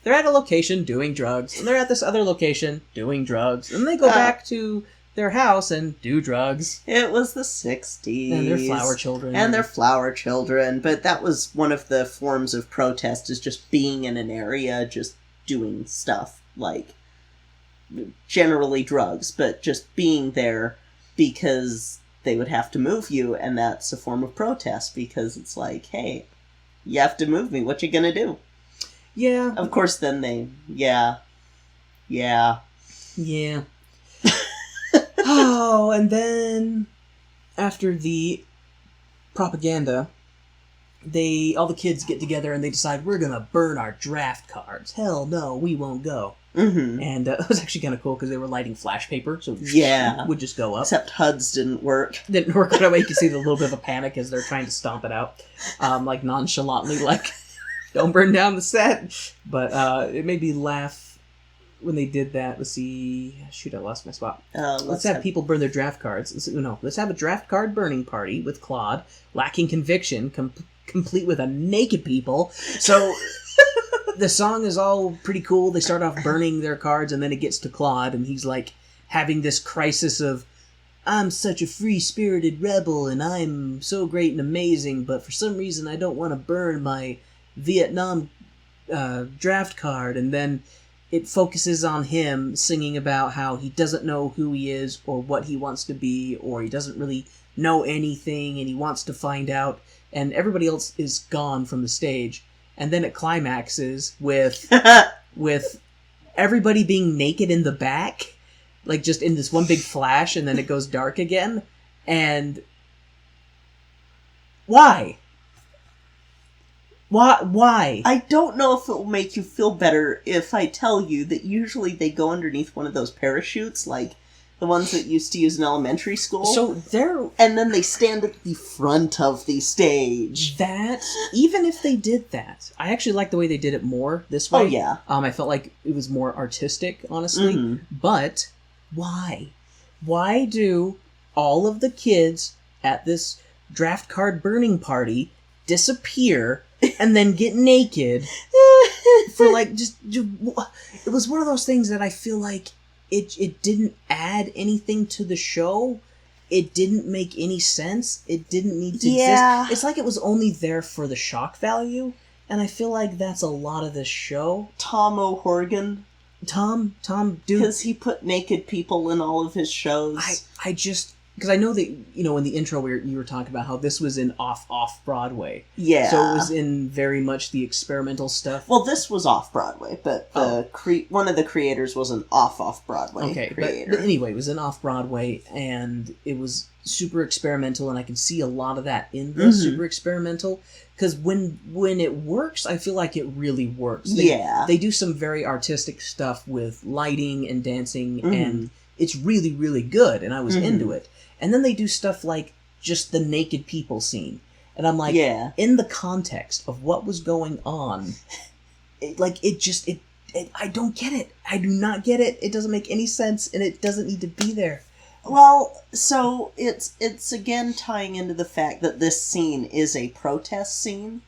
They're at a location doing drugs, and they're at this other location doing drugs, and they go back to their house and do drugs. It was the 60s. And their flower children. And their flower children. But that was one of the forms of protest, is just being in an area, just doing stuff. Like, generally drugs, but just being there because they would have to move you, and that's a form of protest, because it's like, hey, you have to move me, what you gonna do? Yeah. Of course, then they... Yeah. Oh, and then after the propaganda, all the kids get together and they decide, we're gonna burn our draft cards. Hell no, we won't go. Mm-hmm. And it was actually kind of cool because they were lighting flash paper, so yeah, it would just go up. Except HUDs didn't work. Didn't work right away. You can see the little bit of a panic as they're trying to stomp it out, like nonchalantly, like don't burn down the set. But it made me laugh when they did that. Let's see. Shoot, I lost my spot. Let's have people burn their draft cards. Let's have a draft card burning party with Claude, lacking conviction, complete with a naked people. So the song is all pretty cool. They start off burning their cards, and then it gets to Claude, and he's like having this crisis of, I'm such a free-spirited rebel, and I'm so great and amazing, but for some reason I don't want to burn my Vietnam draft card. And then it focuses on him singing about how he doesn't know who he is or what he wants to be, or he doesn't really know anything and he wants to find out, and everybody else is gone from the stage. And then it climaxes with everybody being naked in the back, like just in this one big flash, and then it goes dark again. And why? Why? I don't know if it will make you feel better if I tell you that usually they go underneath one of those parachutes, like the ones that used to use in elementary school. So they're... And then they stand at the front of the stage. That, even if they did that, I actually like the way they did it more this way. Oh, yeah. I felt like it was more artistic, honestly. Mm-hmm. But why? Why do all of the kids at this draft card burning party disappear and then get naked for like just it was one of those things that I feel like it didn't add anything to the show. It didn't make any sense. It didn't need to exist. It's like it was only there for the shock value, and I feel like that's a lot of this show. Tom O'Horgan. Tom, dude. Because he put naked people in all of his shows. I just... Because I know that, in the intro you were talking about how this was in off-Broadway. Yeah. So it was in very much the experimental stuff. Well, this was off-Broadway, but one of the creators was an off-Broadway creator. But anyway, it was in off-Broadway, and it was super experimental, and I can see a lot of that in the super experimental. Because when it works, I feel like it really works. They do some very artistic stuff with lighting and dancing, and it's really, really good, and I was into it. And then they do stuff like just the naked people scene. And I'm like, in the context of what was going on, I don't get it. I do not get it. It doesn't make any sense, and it doesn't need to be there. Well, so it's again tying into the fact that this scene is a protest scene,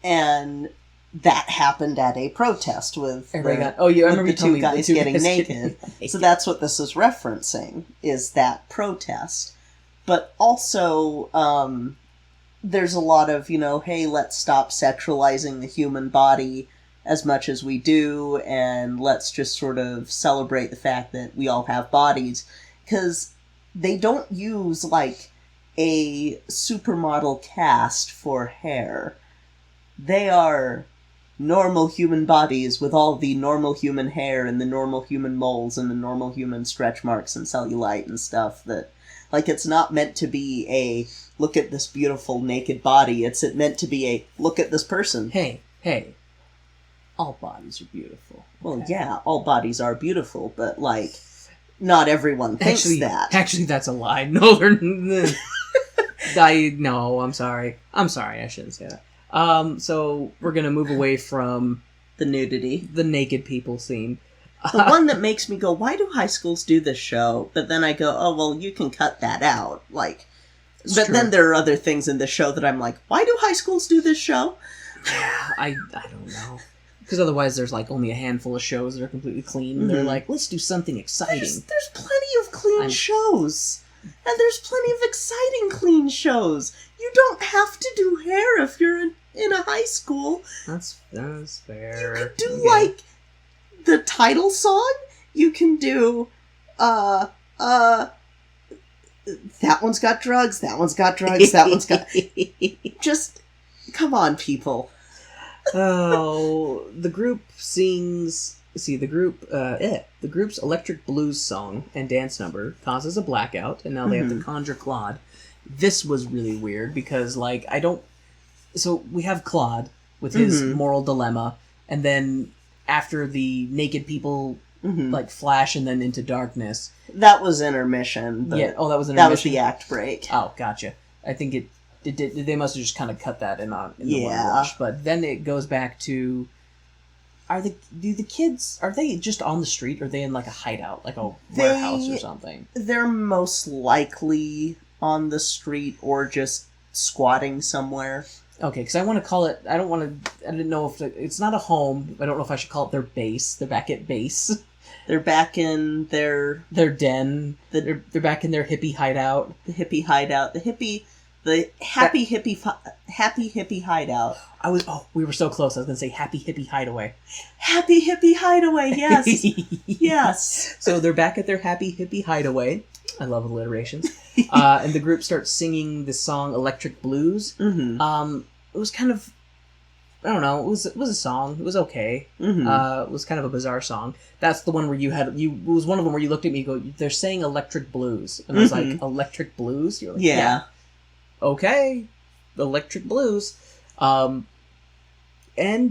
and that happened at a protest with the two guys getting naked. So that's what this is referencing, is that protest. But also, there's a lot of, hey, let's stop sexualizing the human body as much as we do, and let's just sort of celebrate the fact that we all have bodies. Because they don't use, like, a supermodel cast for hair. They are normal human bodies with all the normal human hair and the normal human moles and the normal human stretch marks and cellulite and stuff that, like, it's not meant to be a look at this beautiful naked body. It's meant to be a look at this person. Hey, all bodies are beautiful. Well, yeah, all bodies are beautiful, but, like, not everyone thinks that. Actually, that's a lie. No, they're... No, I'm sorry. I shouldn't say that. So we're gonna move away from the nudity, the naked people scene. The one that makes me go, why do high schools do this show? But then I go, oh, well, you can cut that out. Like, but then there are other things in the show that I'm like, why do high schools do this show? I don't know. Because otherwise there's, like, only a handful of shows that are completely clean. And they're like, let's do something exciting. There's plenty of clean shows. And there's plenty of exciting clean shows. You don't have to do hair if you're in a high school. That's fair. You can do, like, the title song. You can do, that one's got drugs, that one's got drugs, that one's got... Just, come on, people. Oh, the group sings... See, the group's electric blues song and dance number causes a blackout, and now they have to conjure Claude. This was really weird, because, like, So, we have Claude with his moral dilemma, and then after the naked people, like, flash and then into darkness... That was intermission. That was intermission? That was the act break. Oh, gotcha. I think it did... They must have just kind of cut that in the one rush. But then it goes back to... Do the kids, are they just on the street, or are they in, like, a hideout, like a warehouse or something? They're most likely on the street or just squatting somewhere. Okay, because I want to call it, I didn't know if, it's not a home, I don't know if I should call it their base. They're back at base. They're back in their den. They're back in their hippie hideout. The hippie hideout. The happy hippie hideout. We were so close. I was going to say happy hippie hideaway. Happy hippie hideaway, yes. Yes. So they're back at their happy hippie hideaway. I love alliterations. And the group starts singing the song Electric Blues. It was kind of, I don't know, it was a song. It was okay. It was kind of a bizarre song. That's the one where it was one of them where you looked at me and go, they're saying Electric Blues. And I was like, Electric Blues? You're like, yeah. Okay, Electric Blues. And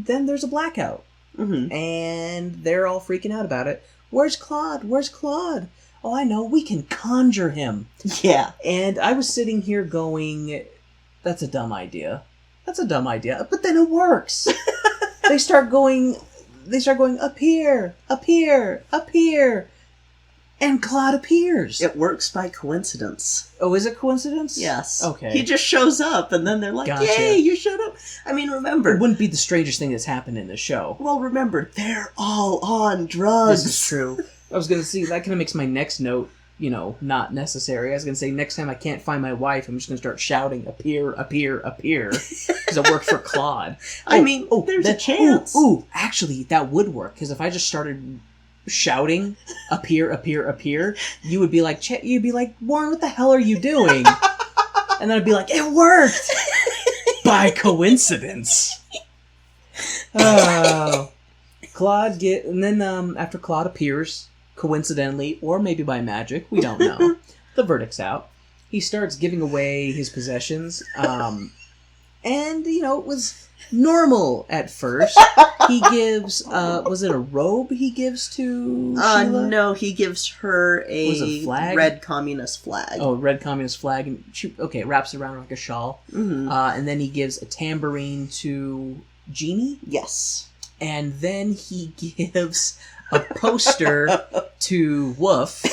then there's a blackout. And they're all freaking out about it. Where's Claude? Where's Claude? Oh, I know, we can conjure him. Yeah. And I was sitting here going, that's a dumb idea. That's a dumb idea. But then it works. They start going up here, up here, up here. And Claude appears. It works by coincidence. Oh, is it coincidence? Yes. Okay. He just shows up, and then they're like, Gotcha. Yay, you showed up. I mean, remember... It wouldn't be the strangest thing that's happened in this show. Well, remember, they're all on drugs. This is true. I was going to see, that kind of makes my next note, not necessary. I was going to say, next time I can't find my wife, I'm just going to start shouting, appear, appear, appear. Because it worked for Claude. There's a chance. Actually, that would work. Because if I just started... shouting, appear, appear, appear, you would be like, Warren, what the hell are you doing? And then I'd be like, it worked! By coincidence. Claude and then after Claude appears, coincidentally, or maybe by magic, we don't know, the verdict's out. He starts giving away his possessions, and, it was normal at first. He gives, was it a robe he gives to Sheila? No, he gives her a flag? red communist flag. Oh, red communist flag. And she, wraps it around like a shawl. And then he gives a tambourine to Jeannie. Yes. And then he gives a poster to Woof.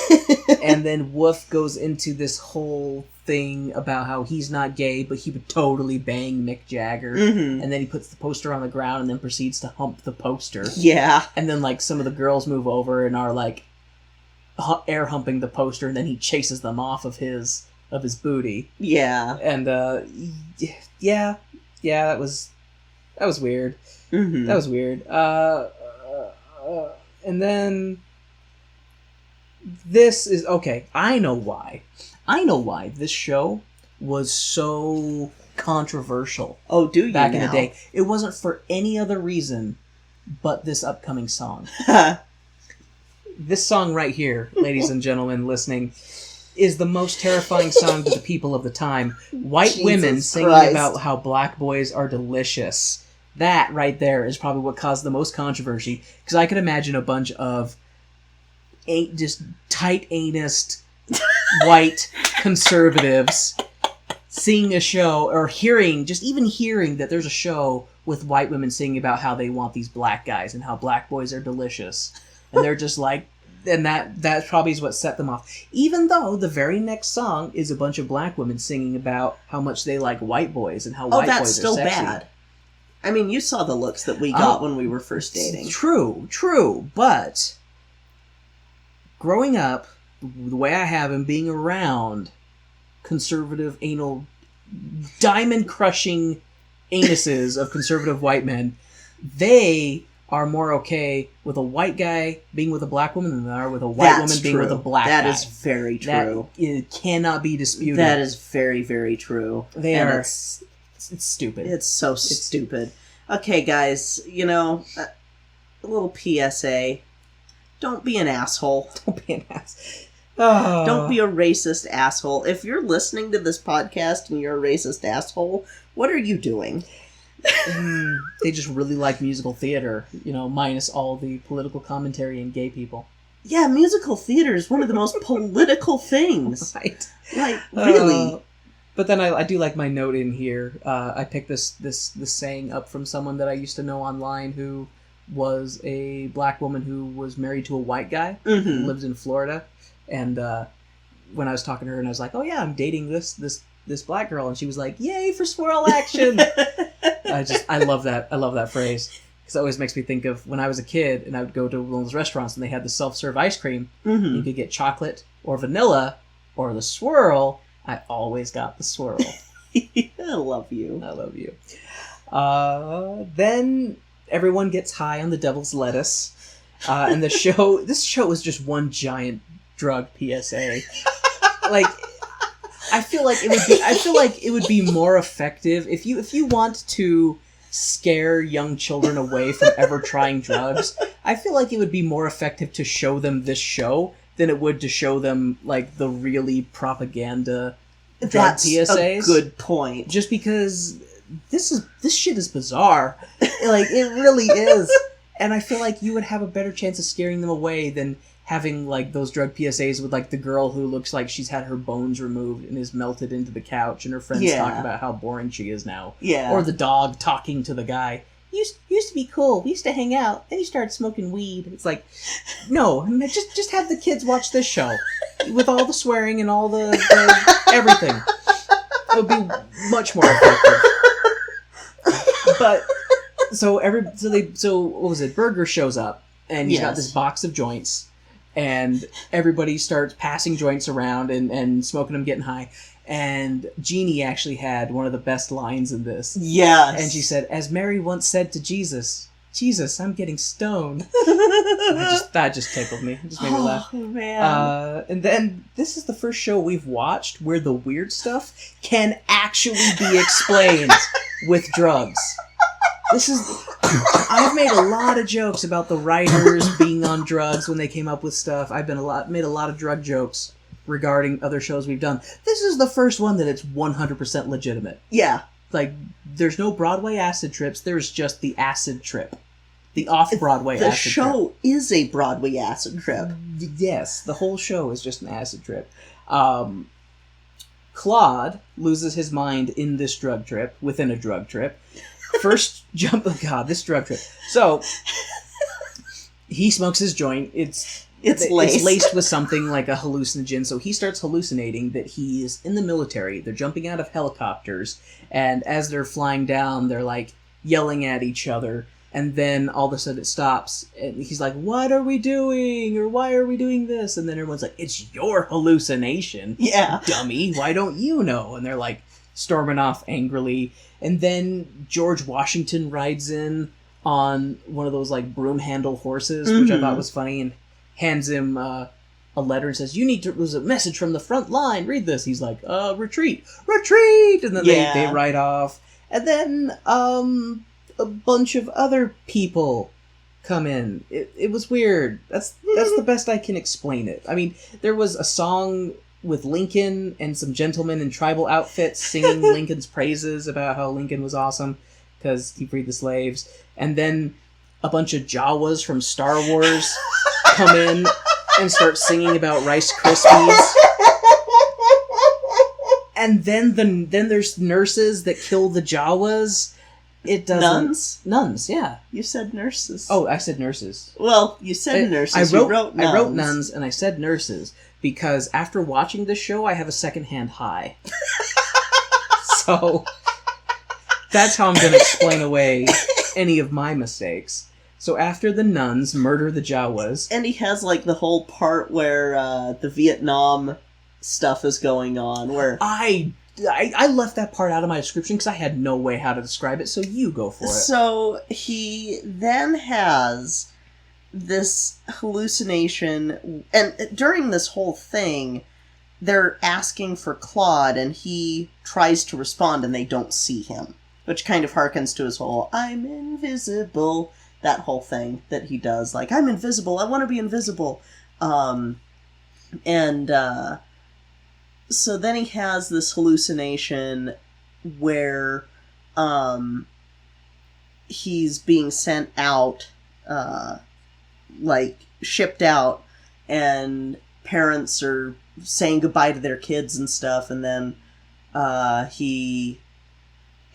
And then Woof goes into this whole thing about how he's not gay, but he would totally bang Mick Jagger. And then he puts the poster on the ground and then proceeds to hump the poster. Yeah. And then, some of the girls move over and are, air humping the poster, and then he chases them off of his booty. Yeah. And, yeah, that was weird. That was weird. And then... This is... Okay, I know why this show was so controversial. Oh, do you back in the day. It wasn't for any other reason but this upcoming song. This song right here, ladies and gentlemen listening, is the most terrifying song to the people of the time. White women singing about how black boys are delicious. That right there is probably what caused the most controversy, because I could imagine a bunch of just tight-anused white conservatives seeing a show, or hearing that there's a show with white women singing about how they want these black guys and how black boys are delicious. And they're just like, and that probably is what set them off. Even though the very next song is a bunch of black women singing about how much they like white boys and how white boys are sexy. Oh, that's still bad. I mean, you saw the looks that we got when we were first dating. True, but growing up, the way I have been being around conservative anal, diamond-crushing anuses of conservative white men, they are more okay with a white guy being with a black woman than they are with a white woman being with a black guy. That is very true. It cannot be disputed. That is very, very true. It's stupid. It's so stupid. Okay, guys, a little PSA. Don't be an asshole. Don't be an ass. Oh. Don't be a racist asshole. If you're listening to this podcast and you're a racist asshole, what are you doing? They just really like musical theater, minus all the political commentary and gay people. Yeah, musical theater is one of the most political things. Right. Like, really. But then I do like my note in here. I picked this saying up from someone that I used to know online who was a black woman who was married to a white guy who lives in Florida. And when I was talking to her and I was like, oh yeah, I'm dating this black girl. And she was like, yay for swirl action. I love that. I love that phrase. Because it always makes me think of when I was a kid and I would go to one of those restaurants and they had the self-serve ice cream. Mm-hmm. You could get chocolate or vanilla or the swirl. I always got the swirl. I love you. I love you. Then everyone gets high on the devil's lettuce. And this show was just one giant drug PSA. Like, I feel like it would be more effective if you want to scare young children away from ever trying drugs. I feel like it would be more effective to show them this show than it would to show them like the really propaganda drug PSAs. That's a good point. Just because this shit is bizarre. Like, it really is. And I feel like you would have a better chance of scaring them away than having, like, those drug PSAs with, like, the girl who looks like she's had her bones removed and is melted into the couch, and her friends talk about how boring she is now. Yeah. Or the dog talking to the guy. Used to be cool. We used to hang out. Then you started smoking weed. It's like, no, just have the kids watch this show with all the swearing and all the everything. It would be much more effective. But so what was it? Burger shows up and he's got this box of joints. And everybody starts passing joints around and smoking them, getting high. And Jeannie actually had one of the best lines in this. Yes. And she said, as Mary once said to Jesus, Jesus, I'm getting stoned. That just tickled me. It just made me laugh. Oh, man. And then this is the first show we've watched where the weird stuff can actually be explained with drugs. I've made a lot of jokes about the writers being on drugs when they came up with stuff. I've made a lot of drug jokes regarding other shows we've done. This is the first one that it's 100% legitimate. Yeah. Like, there's no Broadway Acid Trips, there's just the Acid Trip. The off-Broadway Acid Trip. The show is a Broadway Acid Trip. Yes, the whole show is just an acid trip. Claude loses his mind in this drug trip, within a drug trip. First jump, oh god, this drug trip. So, he smokes his joint. It's laced with something like a hallucinogen, so he starts hallucinating that he is in the military. They're jumping out of helicopters, and as they're flying down, they're like yelling at each other, and then all of a sudden it stops, and he's like, what are we doing? Or why are we doing this? And then everyone's like, it's your hallucination. Yeah. Dummy, why don't you know? And they're like storming off angrily. And then George Washington rides in on one of those like broom handle horses, which I thought was funny, and hands him a letter and says, there's a message from the front line, read this. He's like, retreat! And then they ride off. And then a bunch of other people come in. It was weird. That's the best I can explain it. I mean, there was a song with Lincoln and some gentlemen in tribal outfits singing Lincoln's praises about how Lincoln was awesome because he freed the slaves. And then a bunch of Jawas from Star Wars come in and start singing about Rice Krispies. And then there's nurses that kill the Jawas. It doesn't... Nuns, yeah. You said nurses. Oh, I said nurses. Well, you said nurses. I wrote nuns. I wrote nuns and I said nurses because after watching this show, I have a secondhand high. So, That's how I'm going to explain away any of my mistakes. So after the nuns murder the Jawas... And he has, like, the whole part where the Vietnam stuff is going on, where... I left that part out of my description because I had no way how to describe it, so you go for it. So he then has this hallucination, and during this whole thing, they're asking for Claude, and he tries to respond, and they don't see him, which kind of harkens to his whole, I'm invisible, that whole thing that he does, like, I'm invisible, I want to be invisible, so then he has this hallucination where, he's being sent out, like, shipped out, and parents are saying goodbye to their kids and stuff, and then, he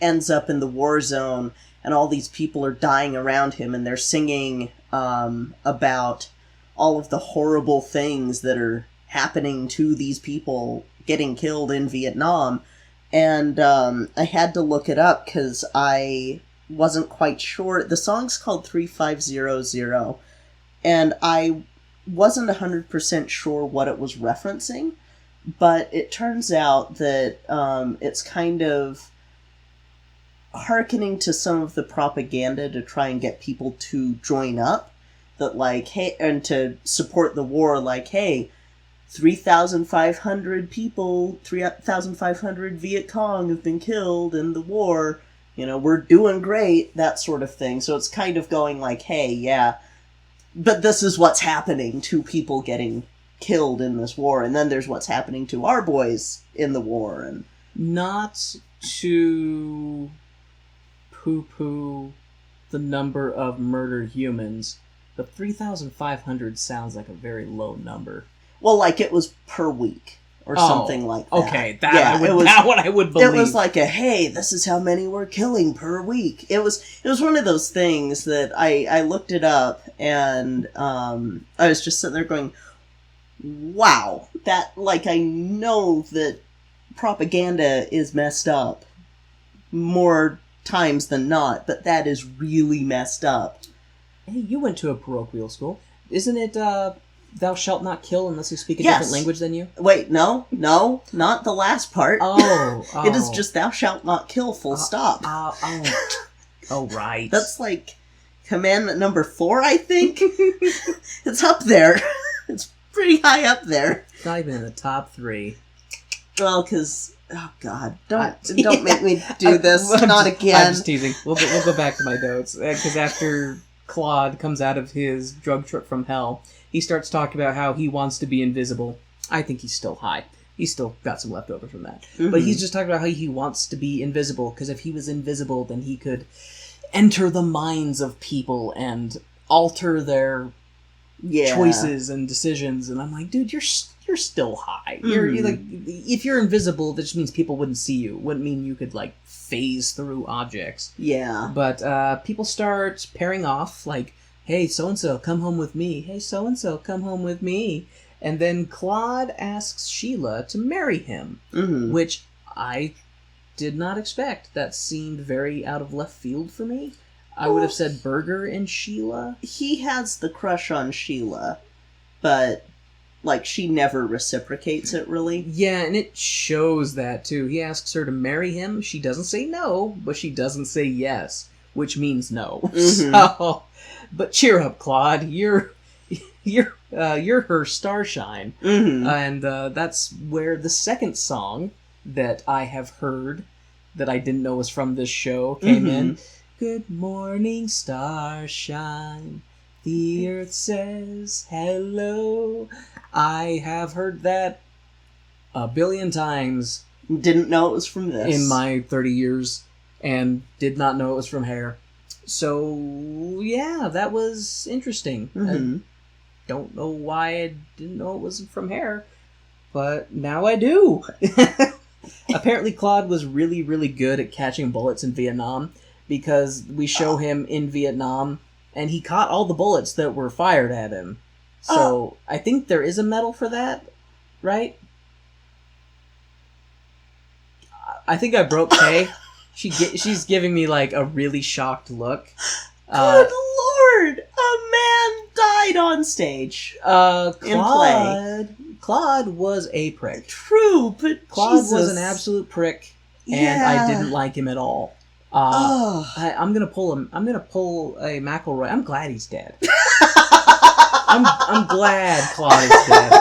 ends up in the war zone, and all these people are dying around him, and they're singing, about all of the horrible things that are happening to these people getting killed in Vietnam, and, I had to look it up, because I wasn't quite sure. The song's called 3500, and I wasn't 100% sure what it was referencing, but it turns out that it's kind of hearkening to some of the propaganda to try and get people to join up, that like, hey, and to support the war, like, hey, 3,500 people, 3,500 Viet Cong have been killed in the war, you know, we're doing great, that sort of thing. So it's kind of going like, hey, yeah, but this is what's happening to people getting killed in this war, and then there's what's happening to our boys in the war. And not to poo-poo the number of murdered humans, but 3,500 sounds like a very low number. Well, like it was per week, or something like that. Okay, that one I would believe. It was like a, hey, this is how many we're killing per week. It was one of those things that I looked it up, and I was just sitting there going, wow, that, like, I know that propaganda is messed up more times than not, but that is really messed up. Hey, you went to a parochial school. Isn't it, thou shalt not kill unless you speak a different language than you? Wait, no, not the last part. Oh. It is just thou shalt not kill, full stop. Oh, right. That's like commandment number 4, I think. It's up there. It's pretty high up there. It's not even in the top 3. Well, because, oh god, don't make me do this. Not again. I'm just teasing. We'll go back to my notes, because after Claude comes out of his drug trip from hell, he starts talking about how he wants to be invisible. I think he's still high. He's still got some leftover from that. Mm-hmm. But he's just talking about how he wants to be invisible, because if he was invisible, then he could enter the minds of people and alter their choices and decisions. And I'm like, dude, you're still high. Mm-hmm. You're like, if you're invisible, that just means people wouldn't see you. It wouldn't mean you could, like, phase through objects. Yeah. But people start pairing off, like, hey, so-and-so, come home with me. Hey, so-and-so, come home with me. And then Claude asks Sheila to marry him, which I did not expect. That seemed very out of left field for me. I would have said Berger and Sheila. He has the crush on Sheila, but, like, she never reciprocates it, really. Yeah, and it shows that, too. He asks her to marry him. She doesn't say no, but she doesn't say yes, which means no. Mm-hmm. So... But cheer up, Claude. You're her starshine. Mm-hmm. And that's where the second song that I have heard that I didn't know was from this show came in. Good morning, starshine. The earth says hello. I have heard that a billion times. Didn't know it was from this. In my 30 years, and did not know it was from Hair. So, yeah, that was interesting. I don't know why I didn't know it was from Hair, but now I do. Apparently Claude was really, really good at catching bullets in Vietnam, because we show him in Vietnam, and he caught all the bullets that were fired at him. So, I think there is a medal for that, right? I think I broke Kay. She's giving me, like, a really shocked look. Good lord! A man died on stage. Claude, in play. Claude was a prick. True, but Claude Jesus. was an absolute prick, and I didn't like him at all. I'm gonna pull a McElroy. I'm glad he's dead. I'm glad Claude is dead.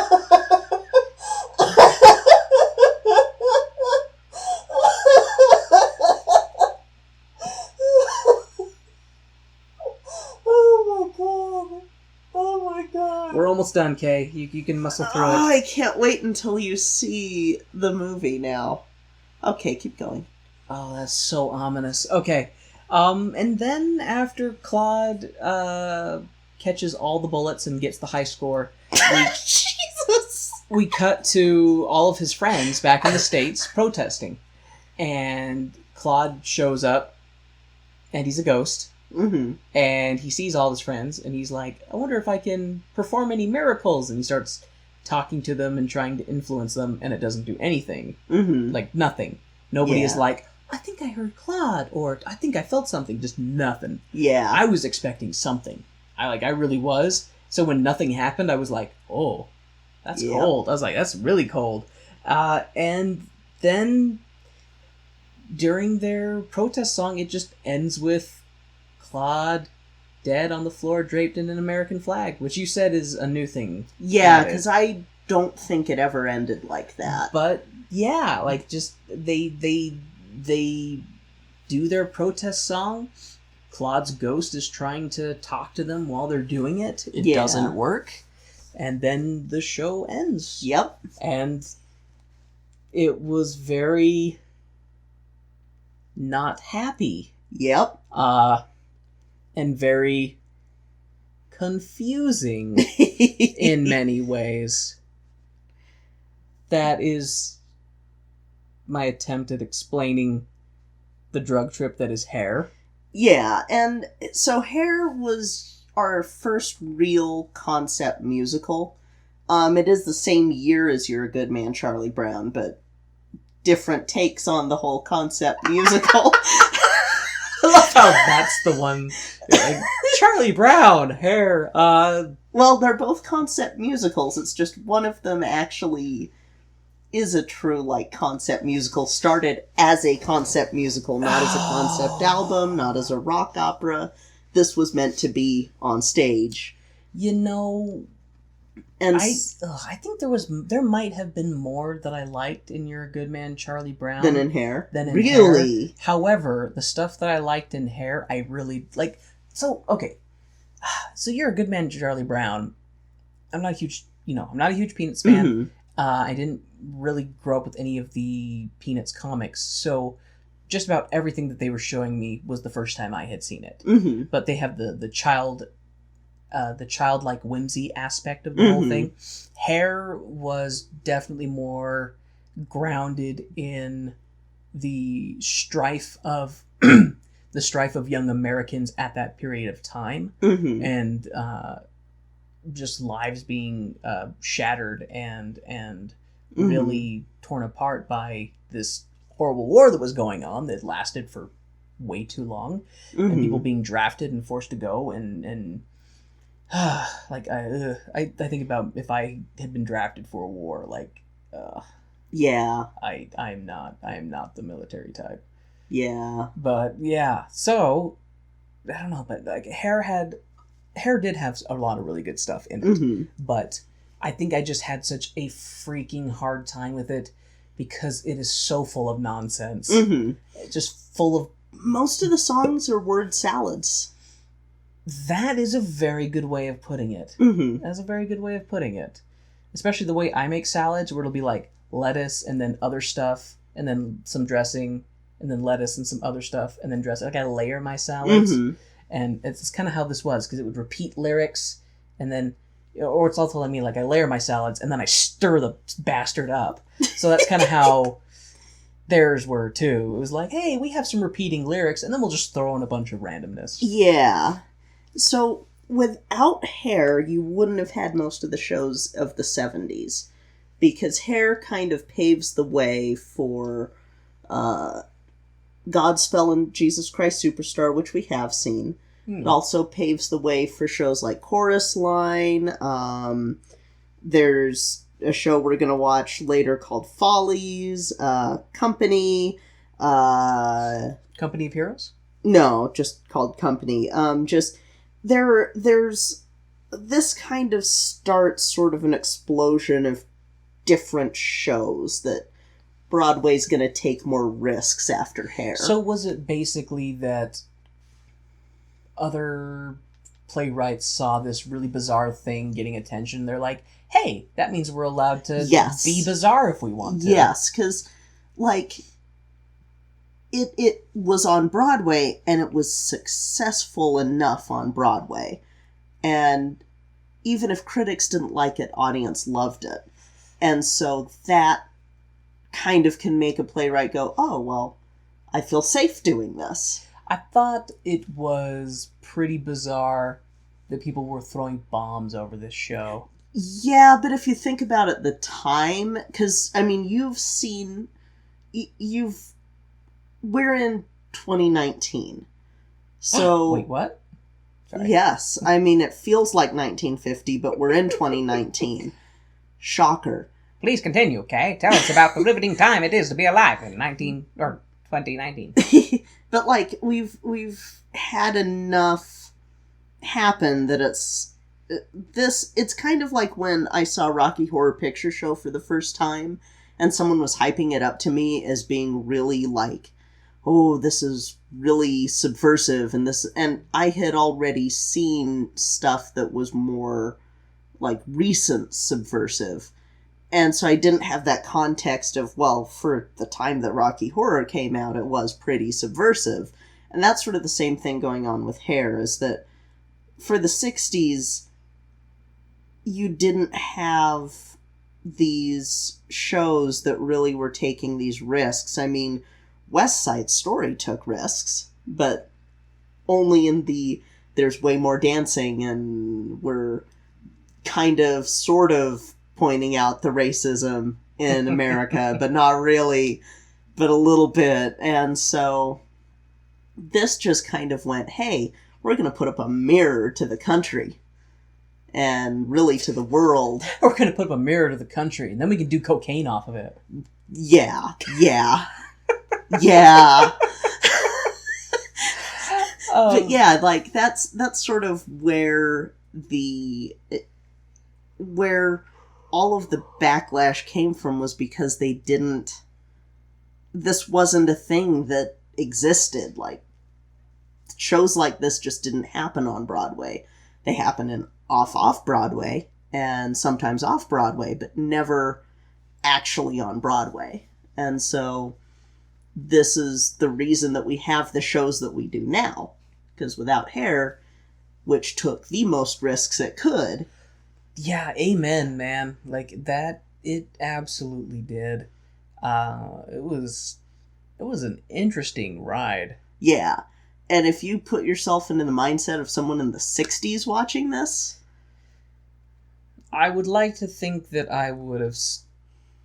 We're almost done, Kay. You can muscle through it. I can't wait until you see the movie now. Okay, keep going. Oh, that's so ominous. Okay. And then after Claude catches all the bullets and gets the high score, Jesus! We cut to all of his friends back in the States protesting. And Claude shows up, and he's a ghost. Mm-hmm. And he sees all his friends, and he's like, I wonder if I can perform any miracles. And he starts talking to them and trying to influence them, and it doesn't do anything. Mm-hmm. Like, nothing. Nobody is like, I think I heard Claude, or I think I felt something. Just nothing. Yeah. I was expecting something. I really was. So when nothing happened, I was like, oh, that's cold. I was like, that's really cold. And then during their protest song, it just ends with Claude dead on the floor, draped in an American flag, which you said is a new thing. Yeah, because I don't think it ever ended like that. But yeah, like just they do their protest song. Claude's ghost is trying to talk to them while they're doing it. It doesn't work. And then the show ends. Yep. And it was very not happy. Yep. And very confusing in many ways. That is my attempt at explaining the drug trip that is Hair. Yeah, and so Hair was our first real concept musical. It is the same year as You're a Good Man, Charlie Brown, but different takes on the whole concept musical. I love how that's the one. Like, Charlie Brown, Hair. Well, they're both concept musicals. It's just one of them actually is a true, like, concept musical. Started as a concept musical, not as a concept album, not as a rock opera. This was meant to be on stage. You know, and I think there might have been more that I liked in You're a Good Man, Charlie Brown than in Hair. Really? Hair. However, the stuff that I liked in Hair, I really like. So okay, so You're a Good Man, Charlie Brown. I'm not a huge Peanuts fan. Mm-hmm. I didn't really grow up with any of the Peanuts comics, so just about everything that they were showing me was the first time I had seen it. Mm-hmm. But they have the childlike whimsy aspect of the whole thing. Hair was definitely more grounded in the strife of young Americans at that period of time, and just lives being shattered and really torn apart by this horrible war that was going on that lasted for way too long, and people being drafted and forced to go and like I think about if I had been drafted for a war, like yeah, I am not the military type. Yeah. But yeah, so I don't know, but like Hair did have a lot of really good stuff in it, but I think I just had such a freaking hard time with it because it is so full of nonsense. Just full of... Most of the songs are word salads. That is a very good way of putting it. That's a very good way of putting it. Especially the way I make salads, where it'll be like lettuce and then other stuff, and then some dressing, and then lettuce and some other stuff, and then dressing. Like I layer my salads. And it's kind of how this was, because it would repeat lyrics, and then, or it's also like me, like I layer my salads, and then I stir the bastard up. So that's kind of how theirs were, too. It was like, hey, we have some repeating lyrics, and then we'll just throw in a bunch of randomness. Yeah. So, without Hair, you wouldn't have had most of the shows of the 70s, because Hair kind of paves the way for Godspell and Jesus Christ Superstar, which we have seen. It also paves the way for shows like Chorus Line. There's a show we're going to watch later called Follies, Company. Company of Heroes? No, just called Company. There's this kind of starts sort of an explosion of different shows that Broadway's going to take more risks after Hair. So was it basically that other playwrights saw this really bizarre thing getting attention? They're like, hey, that means we're allowed to be bizarre if we want to. Yes, because, like, it was on Broadway, and it was successful enough on Broadway. And even if critics didn't like it, audience loved it. And so that kind of can make a playwright go, oh, well, I feel safe doing this. I thought it was pretty bizarre that people were throwing bombs over this show. Yeah, but if you think about it, the time, because, I mean, we're in 2019. So... Wait, what? Sorry. Yes, I mean, it feels like 1950, but we're in 2019. Shocker. Please continue, Kay. Tell us about the riveting time it is to be alive in 2019. But, like, we've had enough happen that it's kind of like when I saw Rocky Horror Picture Show for the first time, and someone was hyping it up to me as being really, like, oh, this is really subversive, and I had already seen stuff that was more, like, recent subversive. And so I didn't have that context of, well, for the time that Rocky Horror came out, it was pretty subversive. And that's sort of the same thing going on with Hair, is that for the 60s, you didn't have these shows that really were taking these risks. I mean, West Side Story took risks, but only in there's way more dancing, and we're kind of, sort of, pointing out the racism in America, but not really, but a little bit. And so this just kind of went, hey, we're going to put up a mirror to the country and really to the world. We're going to put up a mirror to the country, and then we can do cocaine off of it. Yeah. But yeah, like, that's sort of where all of the backlash came from, was because this wasn't a thing that existed. Like, shows like this just didn't happen on Broadway. They happen in off Broadway, and sometimes off Broadway, but never actually on Broadway. And so this is the reason that we have the shows that we do now. Because without Hair, which took the most risks it could... Yeah, amen, man. Like, that, it absolutely did. It was an interesting ride. Yeah. And if you put yourself into the mindset of someone in the 60s watching this... I would like to think that I would have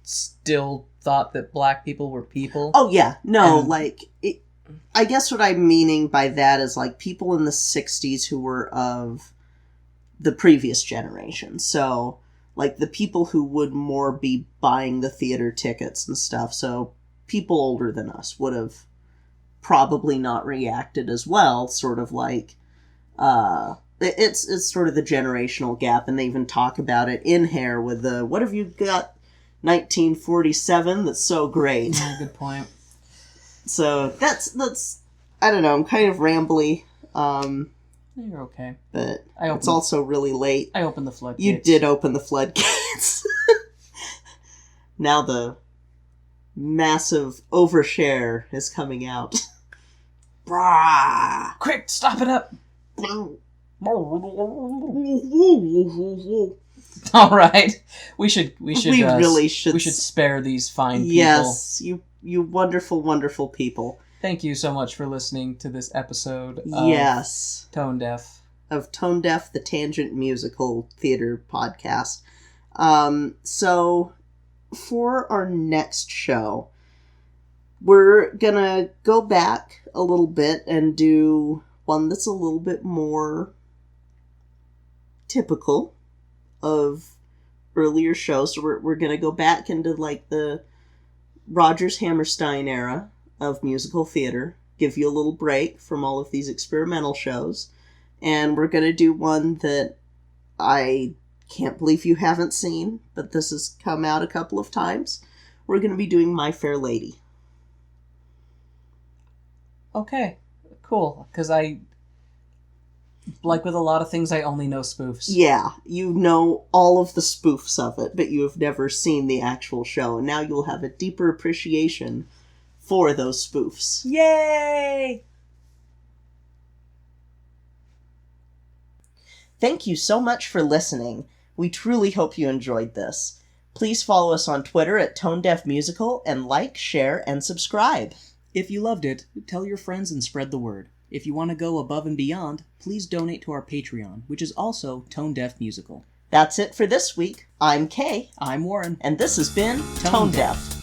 still thought that black people were people. Oh, yeah. No, I guess what I'm meaning by that is, like, people in the 60s who were of the previous generation. So, like, the people who would more be buying the theater tickets and stuff. So, people older than us would have probably not reacted as well. Sort of like, it's sort of the generational gap, and they even talk about it in Hair with the, what have you got, 1947? That's so great. Yeah, good point. So, that's, I don't know, I'm kind of rambly. You're okay. But it's also really late. I opened the floodgates. You did open the floodgates. Now the massive overshare is coming out. Brah! Quick, stop it up! All right, we really should spare these fine people. Yes, you wonderful, wonderful people. Thank you so much for listening to this episode of Tone Deaf. Of Tone Deaf, the Tangent Musical Theater Podcast. So, for our next show, We're gonna go back a little bit and do one that's a little bit more typical of earlier shows. So we're gonna go back into like the Rodgers Hammerstein era of musical theater, give you a little break from all of these experimental shows, and we're gonna do one that I can't believe you haven't seen, but this has come out a couple of times. We're gonna be doing My Fair Lady. Okay, cool. Because like with a lot of things, I only know spoofs. Yeah, you know all of the spoofs of it, but you have never seen the actual show, and now you'll have a deeper appreciation for those spoofs. Yay! Thank you so much for listening. We truly hope you enjoyed this. Please follow us on Twitter at ToneDeafMusical and like, share, and subscribe. If you loved it, tell your friends and spread the word. If you want to go above and beyond, please donate to our Patreon, which is also Tone Deaf Musical. That's it for this week. I'm Kay. I'm Warren. And this has been Tone Deaf.